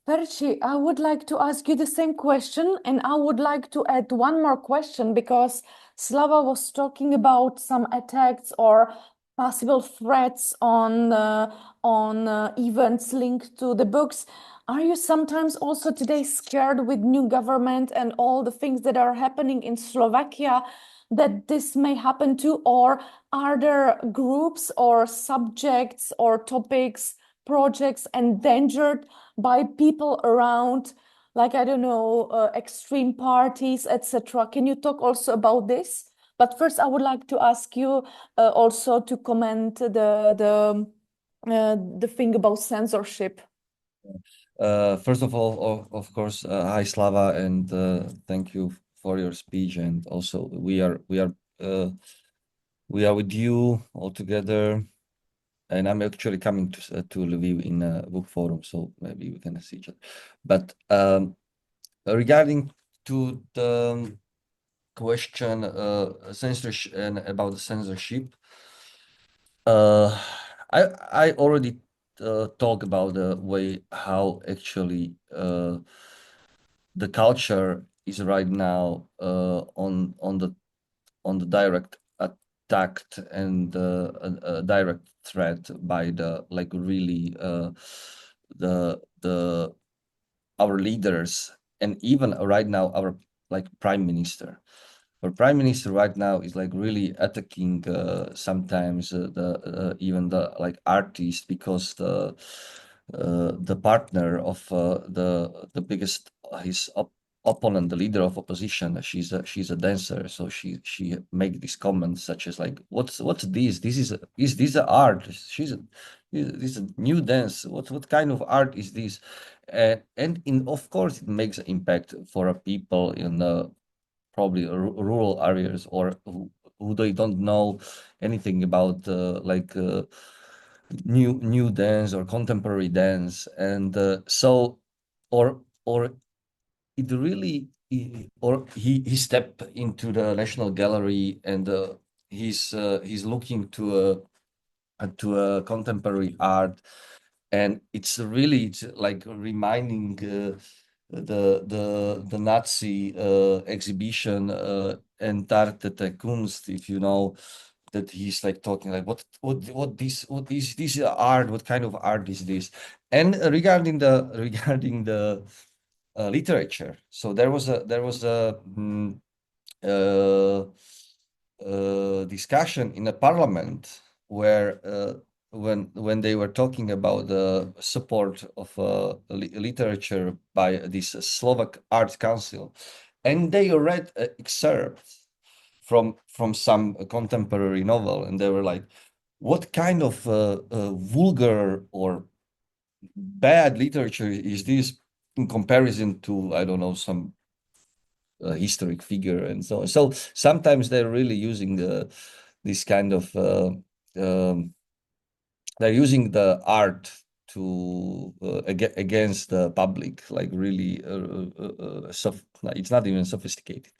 Perci, I would like to ask you the same question, and I would like to add one more question because Slava was talking about some attacks or possible threats on events linked to the books. Are you sometimes also today scared with new government and all the things that are happening in Slovakia that this may happen too? Or are there groups or subjects or topics, projects endangered by people around, like, I don't know, extreme parties, etc.? Can you talk also about this? But first, I would like to ask you also to comment the thing about censorship. First of all, of course, hi Slava, and thank you for your speech. And also, we are with you all together. And I'm actually coming to Lviv in a book forum, so maybe we can see each other. But regarding to the question censorship and about the censorship, I already talked about the way how actually the culture is right now on the direct attacked and a direct threat by the like really the our leaders, and even right now our like prime minister. Our prime minister right now is like really attacking sometimes the even the like artists, because the partner of the biggest his opponent, the leader of opposition, she's a dancer, so she make these comments such as like, what's this? Is this a art? This is a new dance. What kind of art is this? And of course it makes an impact for people in probably rural areas, or who they don't know anything about like new dance or contemporary dance. And so or it really or he stepped into the National Gallery, and he's looking to a contemporary art, and it's like reminding the Nazi exhibition Entartete Kunst, if you know, that he's like talking like what is this art? What kind of art is this? And regarding the literature, so there was a discussion in a parliament where when they were talking about the support of literature by this Slovak Arts Council, and they read excerpts from some contemporary novel, and they were like, what kind of vulgar or bad literature is this in comparison to, I don't know, some historic figure and so on. So sometimes they're really using this kind of they're using the art to against the public, like really it's not even sophisticated.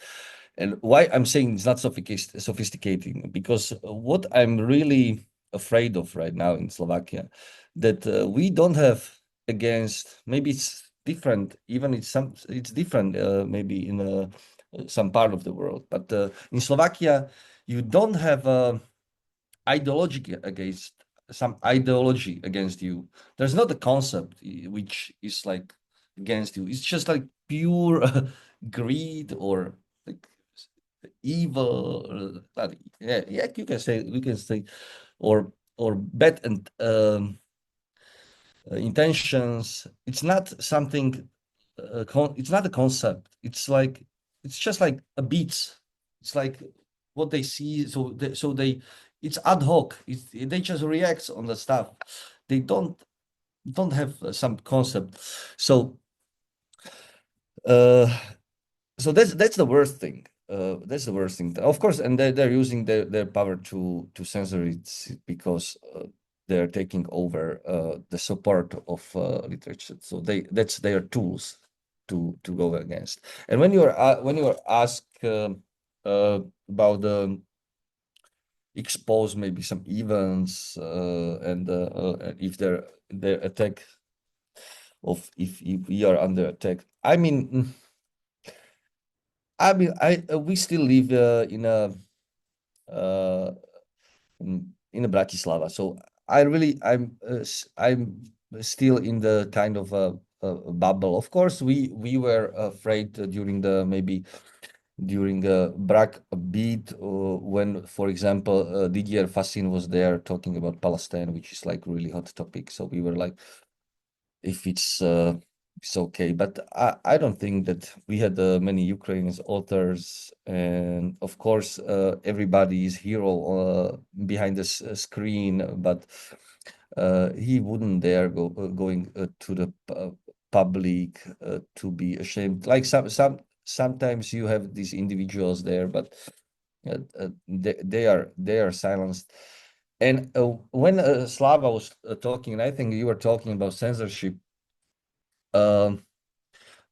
And why I'm saying it's not sophisticated, because what I'm really afraid of right now in Slovakia, that we don't have against, maybe it's different, even it's different maybe in some part of the world, but in Slovakia you don't have ideology against some ideology against you. There's not a concept which is like against you. It's just like pure greed or like evil. Yeah, you can say, or bad and intentions. It's not something. It's not a concept. It's just like a beats. It's like what they see. So they it's ad hoc. They just react on the stuff. They don't have some concept. So so that's the worst thing. That's the worst thing. Of course, and they're using their power to censor it because they're taking over the support of literature. So that's their tools to go against. And when you are asked about the expose maybe some events and if their attack of if we are under attack. I mean, we still live in a Bratislava, so I'm still in the kind of a bubble. Of course, we were afraid during the Brak beat when, for example, Didier Fassin was there talking about Palestine, which is like really hot topic. So we were like, if it's okay, but I don't think that we had many Ukrainian authors, and of course everybody is hero behind the screen, but he wouldn't dare going to the public to be ashamed. Like sometimes you have these individuals there, but they are silenced. And when Slava was talking, and I think you were talking about censorship,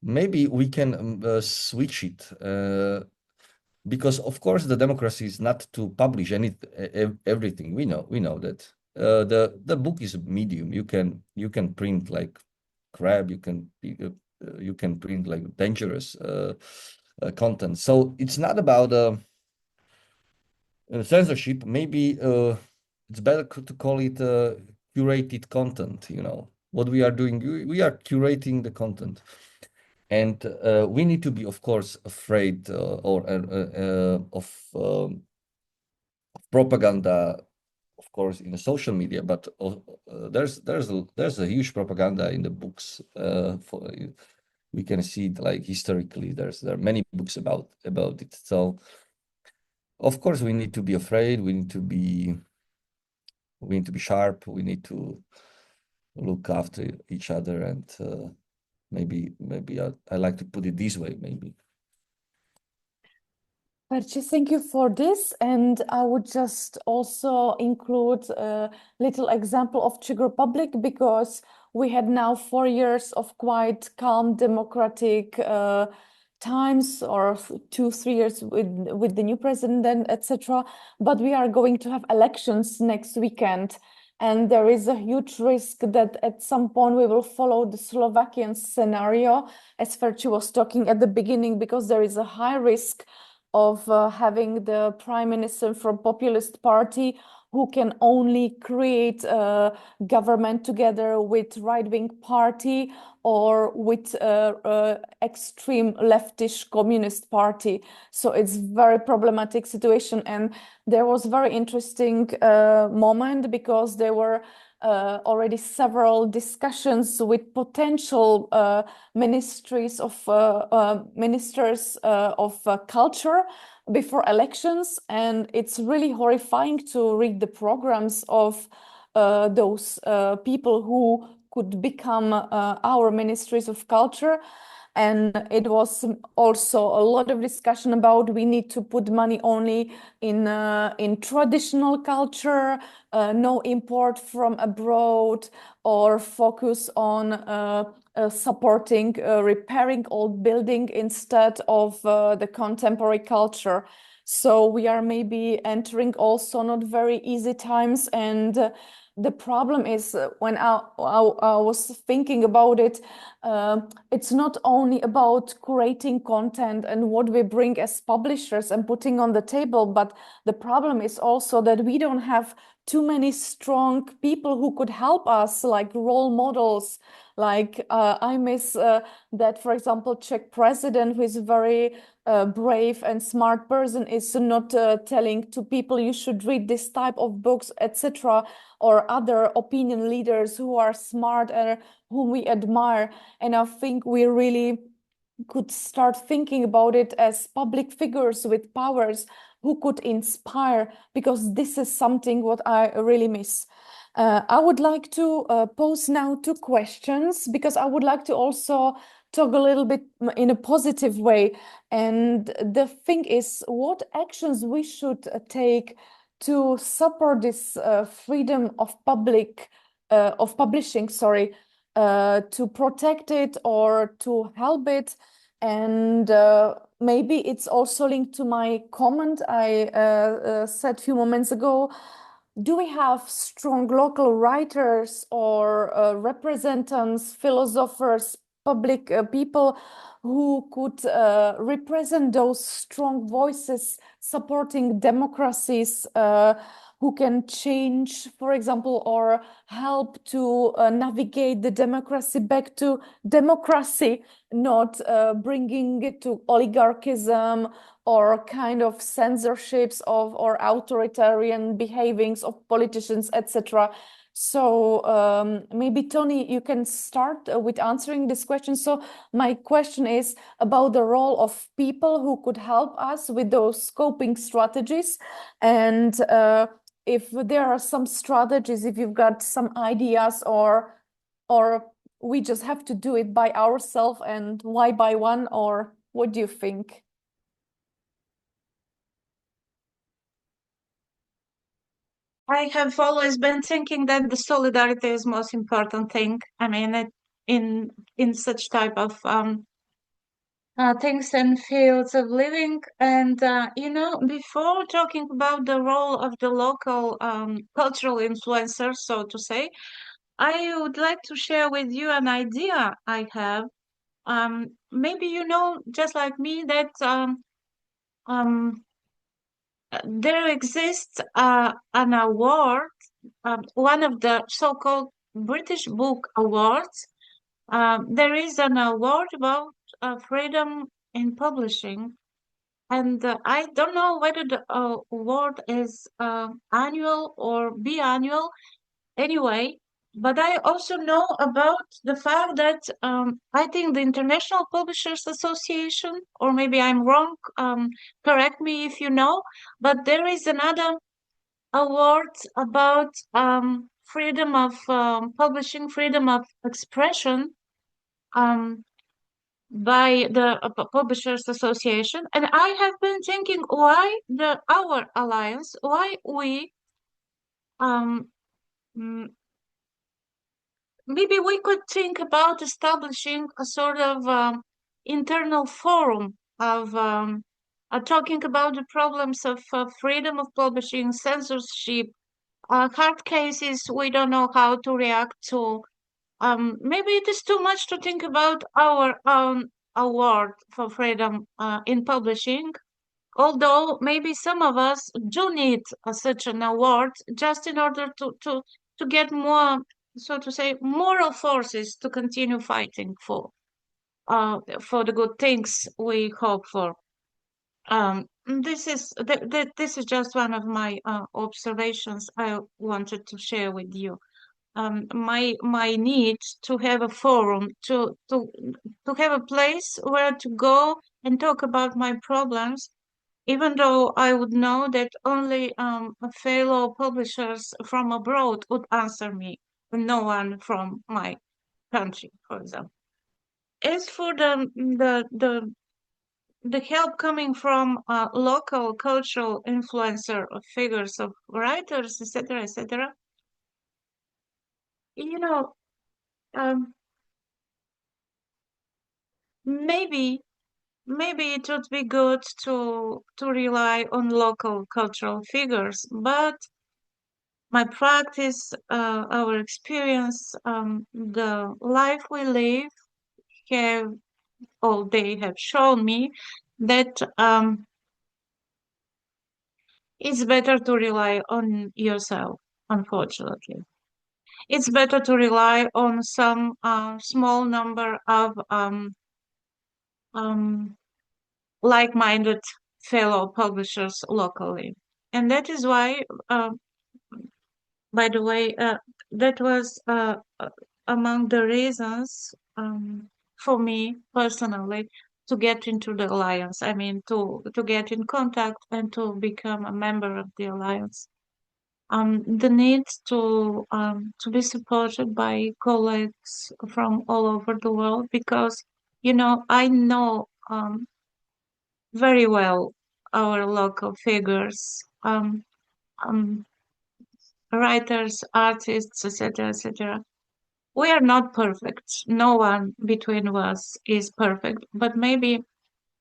maybe we can switch it because of course the democracy is not to publish everything. We know that the book is a medium. You can print like crap. You can print like dangerous content. So it's not about censorship. Maybe it's better to call it curated content. What we are doing, we are curating the content. And we need to be, of course, afraid of propaganda, of course, in the social media. But there's a huge propaganda in the books. We can see it like historically. There are many books about it. So, of course, we need to be afraid. We need to be sharp. We need to look after each other and. Maybe I like to put it this way, maybe. Perci, thank you for this. And I would just also include a little example of Czech Republic, because we had now 4 years of quite calm democratic times, or 2-3 years with the new president, etc. But we are going to have elections next weekend. And there is a huge risk that at some point we will follow the Slovakian scenario, as Ferci was talking at the beginning, because there is a high risk of having the prime minister from populist party who can only create a government together with right-wing party or with extreme leftish communist party. So it's very problematic situation. And there was very interesting moment because there were already several discussions with potential ministers of culture before elections, and it's really horrifying to read the programs of those people who could become our ministries of culture. And it was also a lot of discussion about we need to put money only in traditional culture, no import from abroad, or focus on supporting repairing old building instead of the contemporary culture. So we are maybe entering also not very easy times. And the problem is when I was thinking about it, it's not only about creating content and what we bring as publishers and putting on the table, but the problem is also that we don't have too many strong people who could help us, like role models. Like I miss that, for example, Czech president, who is a very brave and smart person, is not telling to people you should read this type of books, etc., or other opinion leaders who are smart and whom we admire. And I think we really could start thinking about it as public figures with powers who could inspire, because this is something what I really miss. I would like to pose now 2 questions, because I would like to also talk a little bit in a positive way. And the thing is, what actions we should take to support this freedom of publishing, to protect it or to help it. And maybe it's also linked to my comment I said a few moments ago. Do we have strong local writers or representatives, philosophers, public people who could represent those strong voices supporting democracies, who can change, for example, or help to navigate the democracy back to democracy, not bringing it to oligarchism or kind of censorships of or authoritarian behavings of politicians, etc. So maybe Tony, you can start with answering this question. So my question is about the role of people who could help us with those scoping strategies, and if there are some strategies, if you've got some ideas, or we just have to do it by ourselves, and why by one, or what do you think? I have always been thinking that the solidarity is most important thing. I mean, in such type of things and fields of living. And before talking about the role of the local cultural influencers, so to say, I would like to share with you an idea I have. Maybe you know, just like me, that um, there exists an award, one of the so-called British Book Awards. There is an award about freedom in publishing, and I don't know whether the award is annual or biannual. Anyway, but I also know about the fact that I think the International Publishers Association, or maybe I'm wrong, correct me if you know, but there is another award about freedom of publishing, freedom of expression um, by the Publishers Association. And I have been thinking why our alliance, why we um, mm, maybe we could think about establishing a sort of internal forum of talking about the problems of freedom of publishing, censorship, hard cases we don't know how to react to. Maybe it is too much to think about our own award for freedom in publishing. Although maybe some of us do need such an award just in order to get more, so to say, moral forces to continue fighting for the good things we hope for. This is just one of my observations I wanted to share with you. My need to have a forum, to have a place where to go and talk about my problems, even though I would know that only fellow publishers from abroad would answer me, no one from my country, for example. As for the help coming from local cultural influencer figures of writers, etc., etc., you know, um, maybe it would be good to rely on local cultural figures, but my practice, our experience, the life we live have, or they have shown me that it's better to rely on yourself, unfortunately. It's better to rely on some small number of like-minded fellow publishers locally. And that is why, by the way, that was among the reasons for me personally to get into the alliance. I mean, to get in contact and to become a member of the alliance. The need to be supported by colleagues from all over the world, because I know very well our local figures, writers, artists, etc., etc. We are not perfect. No one between us is perfect, but maybe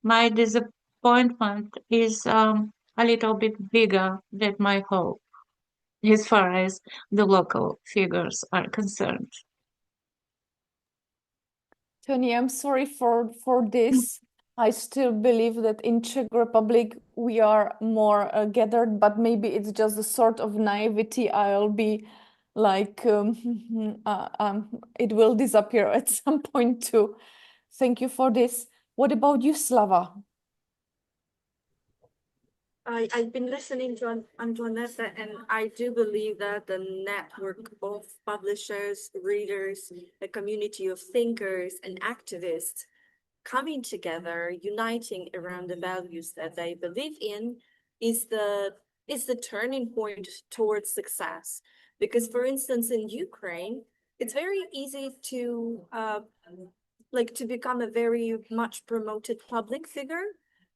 my disappointment is a little bit bigger than my hope, as far as the local figures are concerned. Tony, I'm sorry for this. I still believe that in Czech Republic we are more gathered, but maybe it's just a sort of naivety. I'll be like, it will disappear at some point too. Thank you for this. What about you, Slava? I've been listening to Antoinetta, and I do believe that the network of publishers, readers, a community of thinkers and activists coming together, uniting around the values that they believe in, is the turning point towards success. Because, for instance, in Ukraine, it's very easy to to become a very much promoted public figure,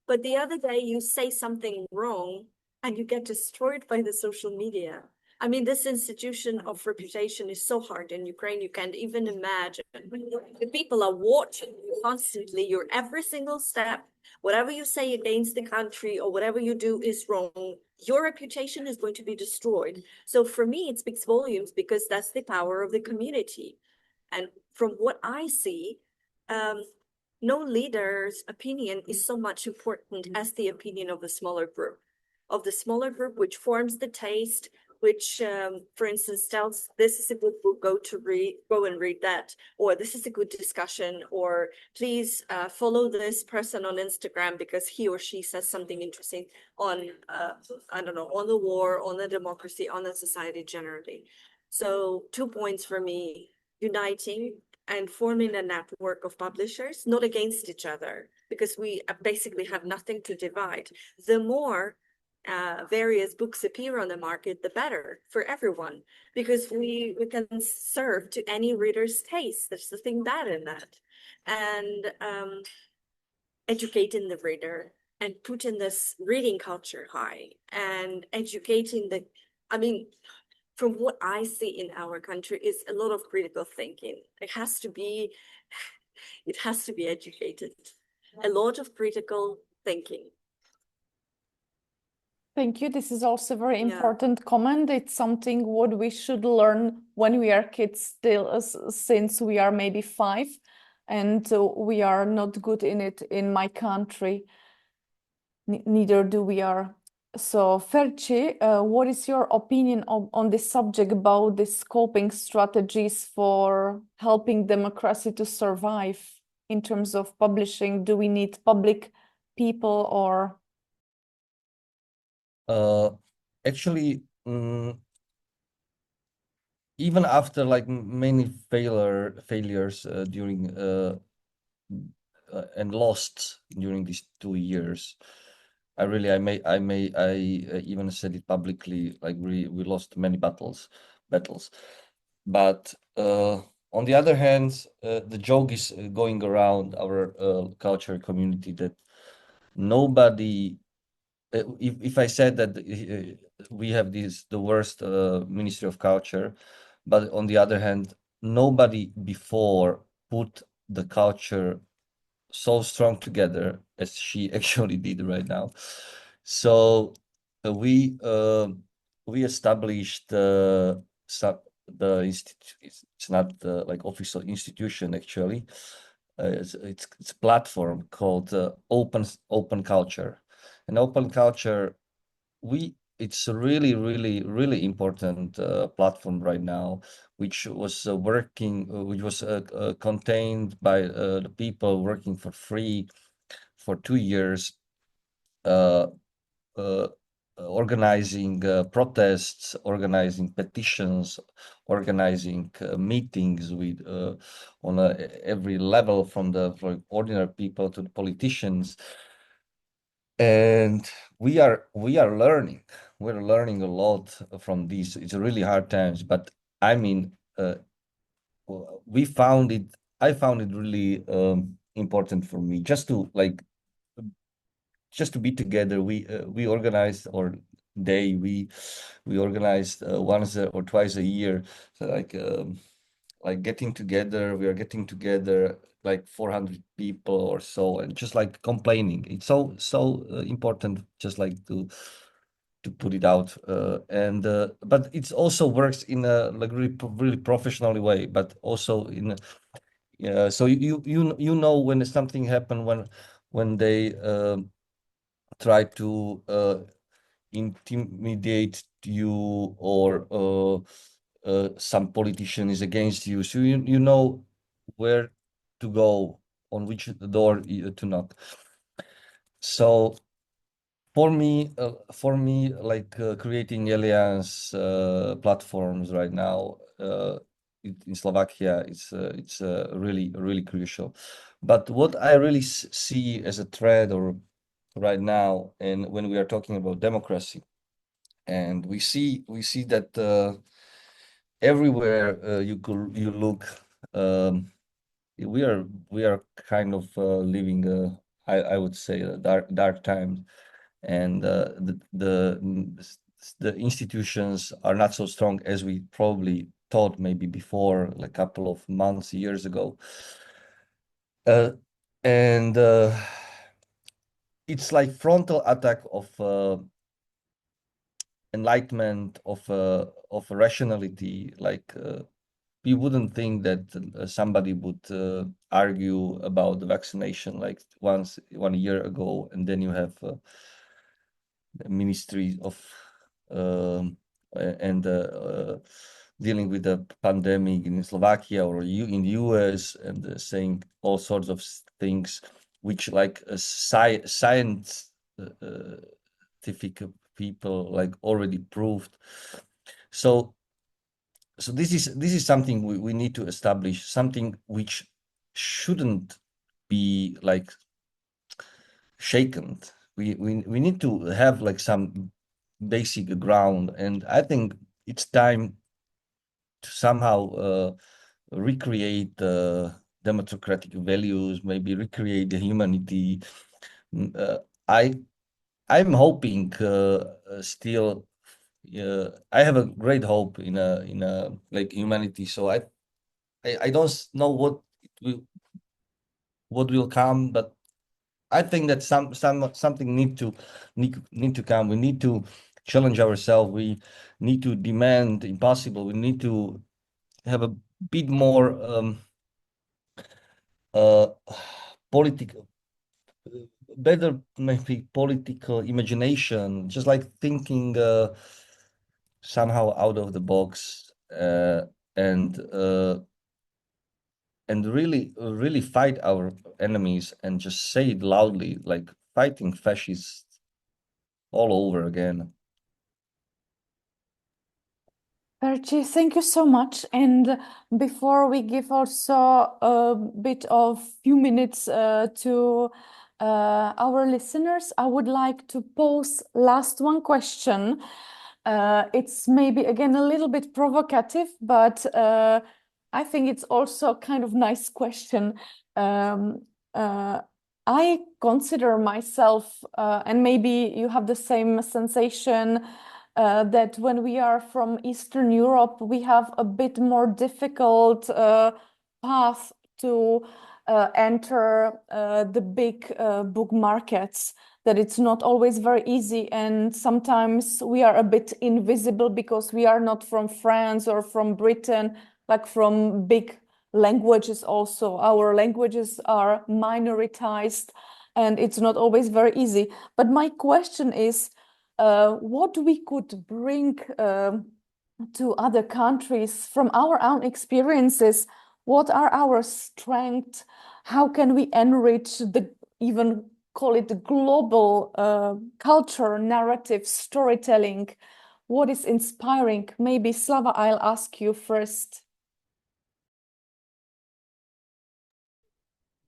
but the other day you say something wrong and you get destroyed by the social media. I mean, this institution of reputation is so hard in Ukraine, you can't even imagine. The people are watching you constantly, your every single step. Whatever you say against the country or whatever you do is wrong, your reputation is going to be destroyed. So for me, it speaks volumes, because that's the power of the community. And from what I see, no leader's opinion is so much important as the opinion of the smaller group, which forms the taste, which, for instance, tells this is a good book, go and read that, or this is a good discussion, or please follow this person on Instagram because he or she says something interesting on, I don't know, on the war, on the democracy, on the society generally. So 2 points for me: uniting and forming a network of publishers, not against each other, because we basically have nothing to divide. The more various books appear on the market, the better for everyone, because we can serve to any reader's taste. There's nothing bad in that. And educating the reader and putting this reading culture high and educating from what I see in our country is a lot of critical thinking. It has to be educated. A lot of critical thinking. Thank you. This is also a very important comment. It's something what we should learn when we are kids still, since we are maybe 5, and we are not good in it in my country. neither do we are. So, Ferci, what is your opinion on this subject about these coping strategies for helping democracy to survive in terms of publishing? Do we need public people or? Actually, even after like many failures during and lost during these 2 years, I even said it publicly, like we lost many battles. But on the other hand, the joke is going around our culture community that nobody. If I said that we have the worst Ministry of Culture, but on the other hand, nobody before put the culture so strong together as she actually did right now. So we established the institute. It's not like official institution actually. It's a platform called Open Culture. And Open Culture, it's a really important platform right now, which was contained by the people working for free for 2 years, organizing protests, organizing petitions, organizing meetings with on every level, from ordinary people to the politicians. And we are learning. We're learning a lot from these. It's really hard times, but I mean, we found it. I found it really important for me just to be together. We organized, or we organized once or twice a year, so like getting together. We are getting together like 400 people or so, and just like complaining. It's so important, just like to put it out, and but it also works in a like really professional way, but also in so you know when something happen, when they try to intimidate you, or some politician is against you, so you know where to go, on which door to knock. So for me, like creating alliance platforms right now in Slovakia, it's really crucial. But what I really see as a threat or right now, and when we are talking about democracy, and we see that everywhere you look, we are kind of living I would say dark times, and the institutions are not so strong as we probably thought maybe before, like a couple of months, years ago. And it's like frontal attack of enlightenment, of rationality. Like we wouldn't think that somebody would argue about the vaccination like 1 year ago, and then you have ministry of and dealing with the pandemic in Slovakia or in the US, and saying all sorts of things which like scientific people like already proved. So this is something we need to establish, something which shouldn't be like shaken. We need to have like some basic ground, and I think it's time to somehow recreate the democratic values, maybe recreate the humanity. I'm hoping still. I have a great hope in a like humanity. So I don't know what will come, but I think that something need to come. We need to challenge ourselves. We need to demand the impossible. We need to have a bit more uh political better maybe political imagination, just like thinking somehow out of the box, and really fight our enemies and just say it loudly, like fighting fascists all over again. Percy, thank you so much. And before we give also a bit of few minutes to our listeners, I would like to pose last one question. It's maybe again a little bit provocative, but I think it's also kind of nice question. Um, I consider myself, and maybe you have the same sensation, that when we are from Eastern Europe, we have a bit more difficult path to enter the big book markets, that it's not always very easy. And sometimes we are a bit invisible because we are not from France or from Britain, like from big languages also. Our languages are minoritized and it's not always very easy. But my question is, what we could bring to other countries from our own experiences. What are our strengths? How can we enrich the, even call it the global culture, narrative, storytelling? What is inspiring? Maybe Slava, I'll ask you first.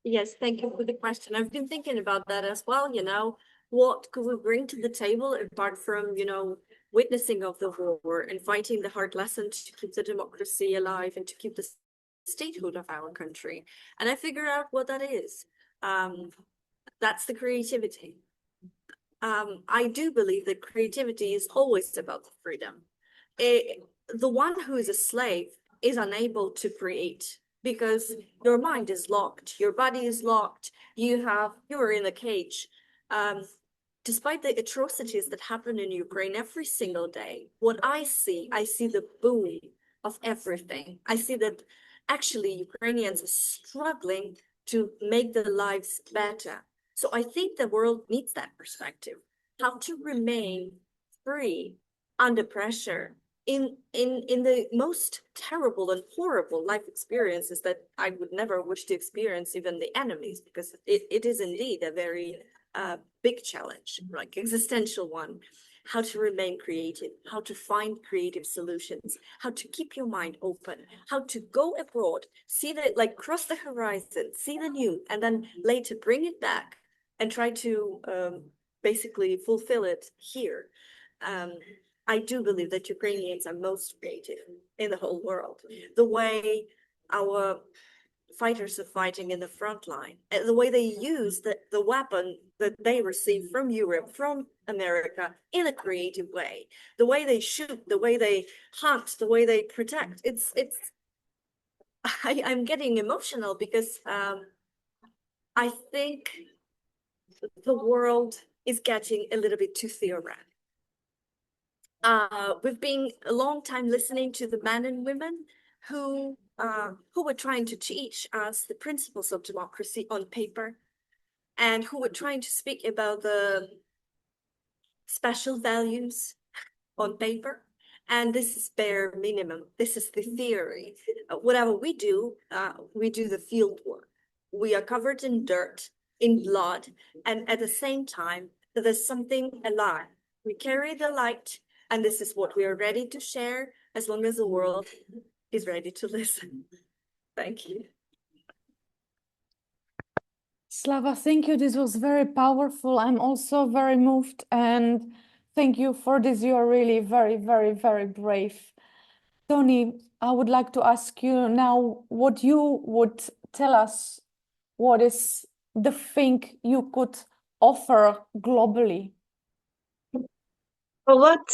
Yes, thank you for the question. I've been thinking about that as well, what could we bring to the table apart from, witnessing of the war and fighting the hard lesson to keep the democracy alive and to keep the statehood of our country. And I figured out what that is. That's the creativity. I do believe that creativity is always about the freedom. The one who is a slave is unable to create because your mind is locked, your body is locked, you are in a cage. Despite the atrocities that happen in Ukraine every single day, what I see the boom of everything. I see that actually Ukrainians are struggling to make their lives better. So I think the world needs that perspective, how to remain free under pressure in the most terrible and horrible life experiences that I would never wish to experience, even the enemies, because it is indeed a very big challenge, like existential one. How to remain creative, how to find creative solutions, how to keep your mind open, how to go abroad, see that, like, cross the horizon, see the new, and then later bring it back and try to basically fulfill it here. I do believe that Ukrainians are most creative in the whole world. The way our fighters are fighting in the front line, and the way they use the weapon that they receive from Europe, from America, in a creative way, the way they shoot, the way they hunt, the way they protect. I'm getting emotional because I think the world is getting a little bit too theoretic. We've been a long time listening to the men and women who were trying to teach us the principles of democracy on paper, and who were trying to speak about the special values on paper. And this is bare minimum. This is the theory. Whatever we do the field work. We are covered in dirt, in blood, and at the same time, there's something alive. We carry the light, and this is what we are ready to share as long as the world is ready to listen. Thank you. Slava, thank you. This was very powerful. I'm also very moved, and thank you for this. You are really very, very, very brave. Tony, I would like to ask you now what you would tell us. What is the thing you could offer globally? What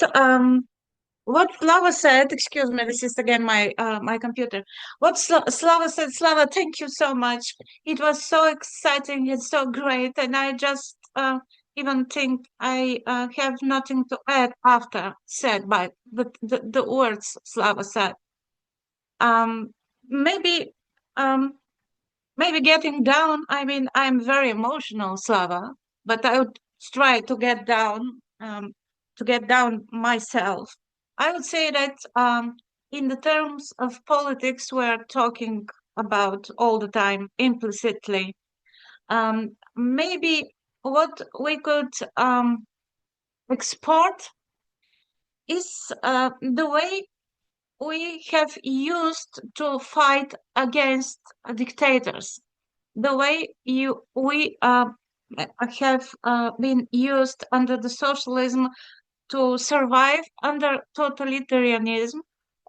Slava said, excuse me, this is again my computer. What Slava said, Slava, thank you so much. It was so exciting and so great, and I just even think I have nothing to add after said by the words Slava said. Um, maybe maybe getting down. I mean, I'm very emotional, Slava. but I would try to get down myself. I would say that in the terms of politics, we're talking about all the time implicitly. Maybe what we could export is the way we have used to fight against dictators, the way we have been used under the socialism to survive under totalitarianism.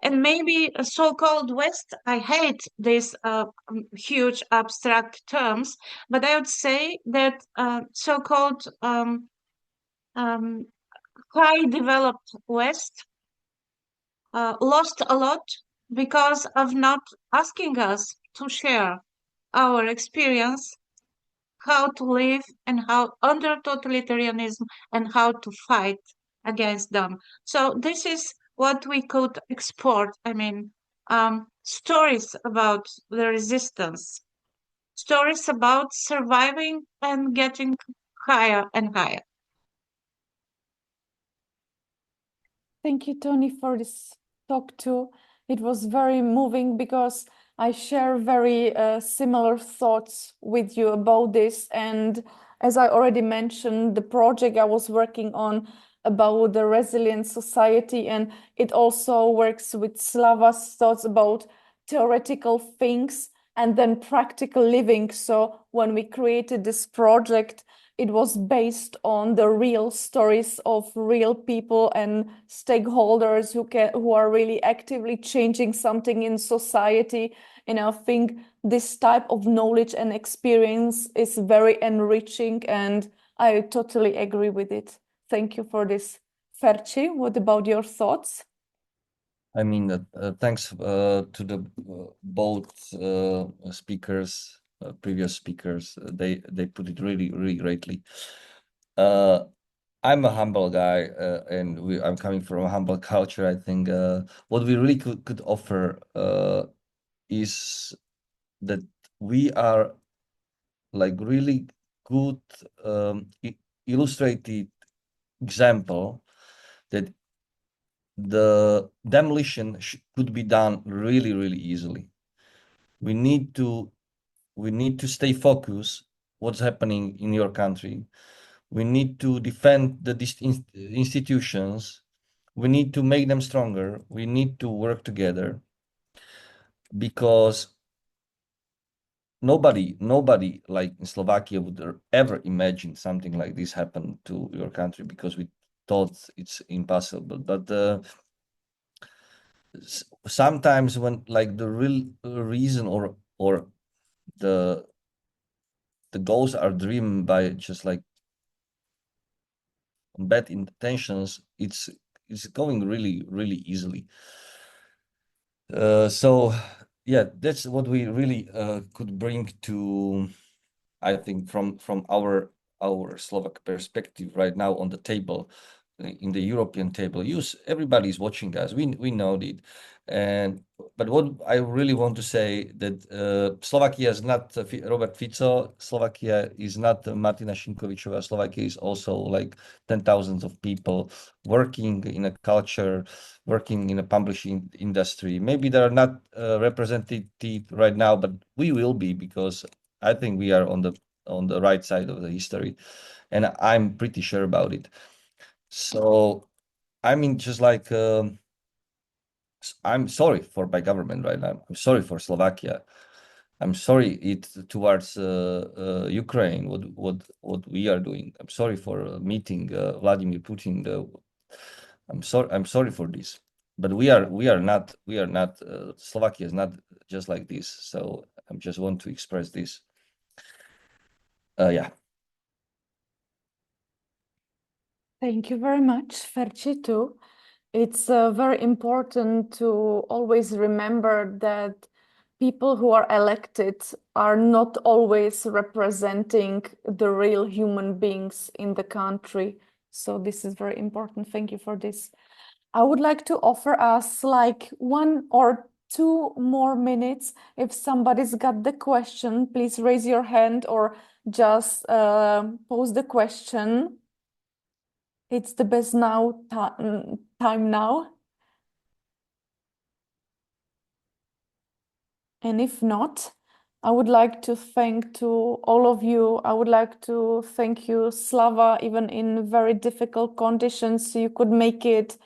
And maybe a so-called West, I hate these huge abstract terms, but I would say that so-called high developed West lost a lot because of not asking us to share our experience, how to live and how under totalitarianism and how to fight against them. So this is what we could export. I mean, stories about the resistance, stories about surviving and getting higher and higher. Thank you, Tony, for this talk too. It was very moving because I share very similar thoughts with you about this. And as I already mentioned, the project I was working on about the resilient society, and it also works with Slava's thoughts about theoretical things and then practical living. So when we created this project, it was based on the real stories of real people and stakeholders who are really actively changing something in society. And I think this type of knowledge and experience is very enriching, and I totally agree with it. Thank you for this. Ferci, what about your thoughts? I mean, thanks to the both speakers, previous speakers. They put it really, really greatly. I'm a humble guy, and I'm coming from a humble culture. I think what we really could offer is that we are like really good illustrated example that the demolition could be done really, really easily. We need to stay focused what's happening in your country. We need to defend the institutions. We need to make them stronger. We need to work together, because nobody like in Slovakia would ever imagine something like this happen to your country, because we thought it's impossible. But sometimes when like the real reason or the goals are driven by just like bad intentions, it's going really, really easily. So yeah, that's what we really could bring to, I think, from our Slovak perspective right now on the table, in the European table. Everybody's watching us. We know it, but what I really want to say that Slovakia is not Robert Fico. Slovakia is not Martina Šinkovičová. Slovakia is also like 10,000s of people working in a culture, working in a publishing industry. Maybe they're not represented right now, but we will be, because I think we are on the right side of the history, and I'm pretty sure about it. So I mean, just like I'm sorry for my government right now. I'm sorry for Slovakia. I'm sorry towards Ukraine, what we are doing. I'm sorry for meeting Vladimir Putin. I'm sorry for this. But we are not Slovakia is not just like this. So I just want to express this. Yeah. Thank you very much, Ferci, too. It's very important to always remember that people who are elected are not always representing the real human beings in the country. So this is very important. Thank you for this. I would like to offer us like 1 or 2 more minutes. If somebody's got the question, please raise your hand or just pose the question. It's the best time now. And if not, I would like to thank to all of you. I would like to thank you, Slava, even in very difficult conditions, you could make it.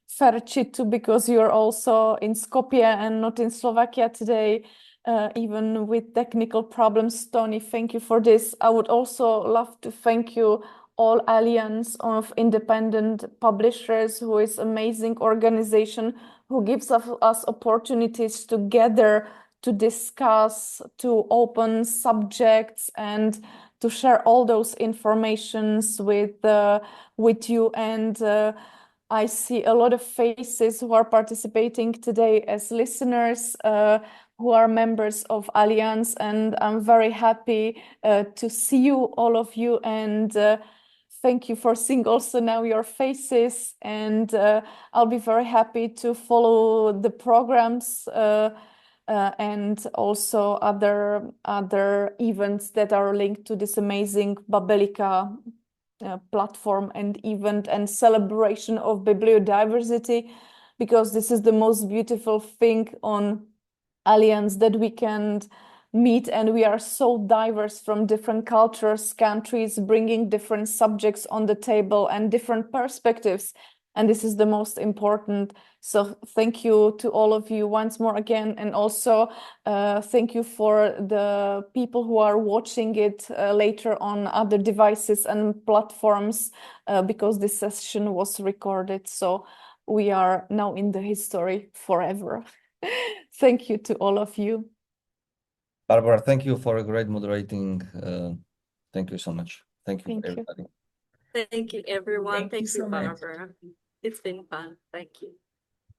Ferčitu, because you're also in Skopje and not in Slovakia today, even with technical problems. Tony, thank you for this. I would also love to thank you, all Alliance of Independent Publishers, who is amazing organization, who gives us opportunities to gather, to discuss, to open subjects, and to share all those informations with you. And I see a lot of faces who are participating today as listeners, who are members of Alliance, and I'm very happy to see you, all of you, and thank you for seeing also now your faces, and I'll be very happy to follow the programs and also other events that are linked to this amazing Babelika platform and event and celebration of bibliodiversity, because this is the most beautiful thing on Alliance, that we can meet, and we are so diverse from different cultures, countries, bringing different subjects on the table and different perspectives, and this is the most important. So thank you to all of you once more again, and also thank you for the people who are watching it later on other devices and platforms, because this session was recorded, so we are now in the history forever. Thank you to all of you. Barbara, thank you for a great moderating. Thank you so much. Thank you, Thank you. everybody. Thank you, everyone. Thank you Thank you, so much. Barbara. It's been fun. Thank you.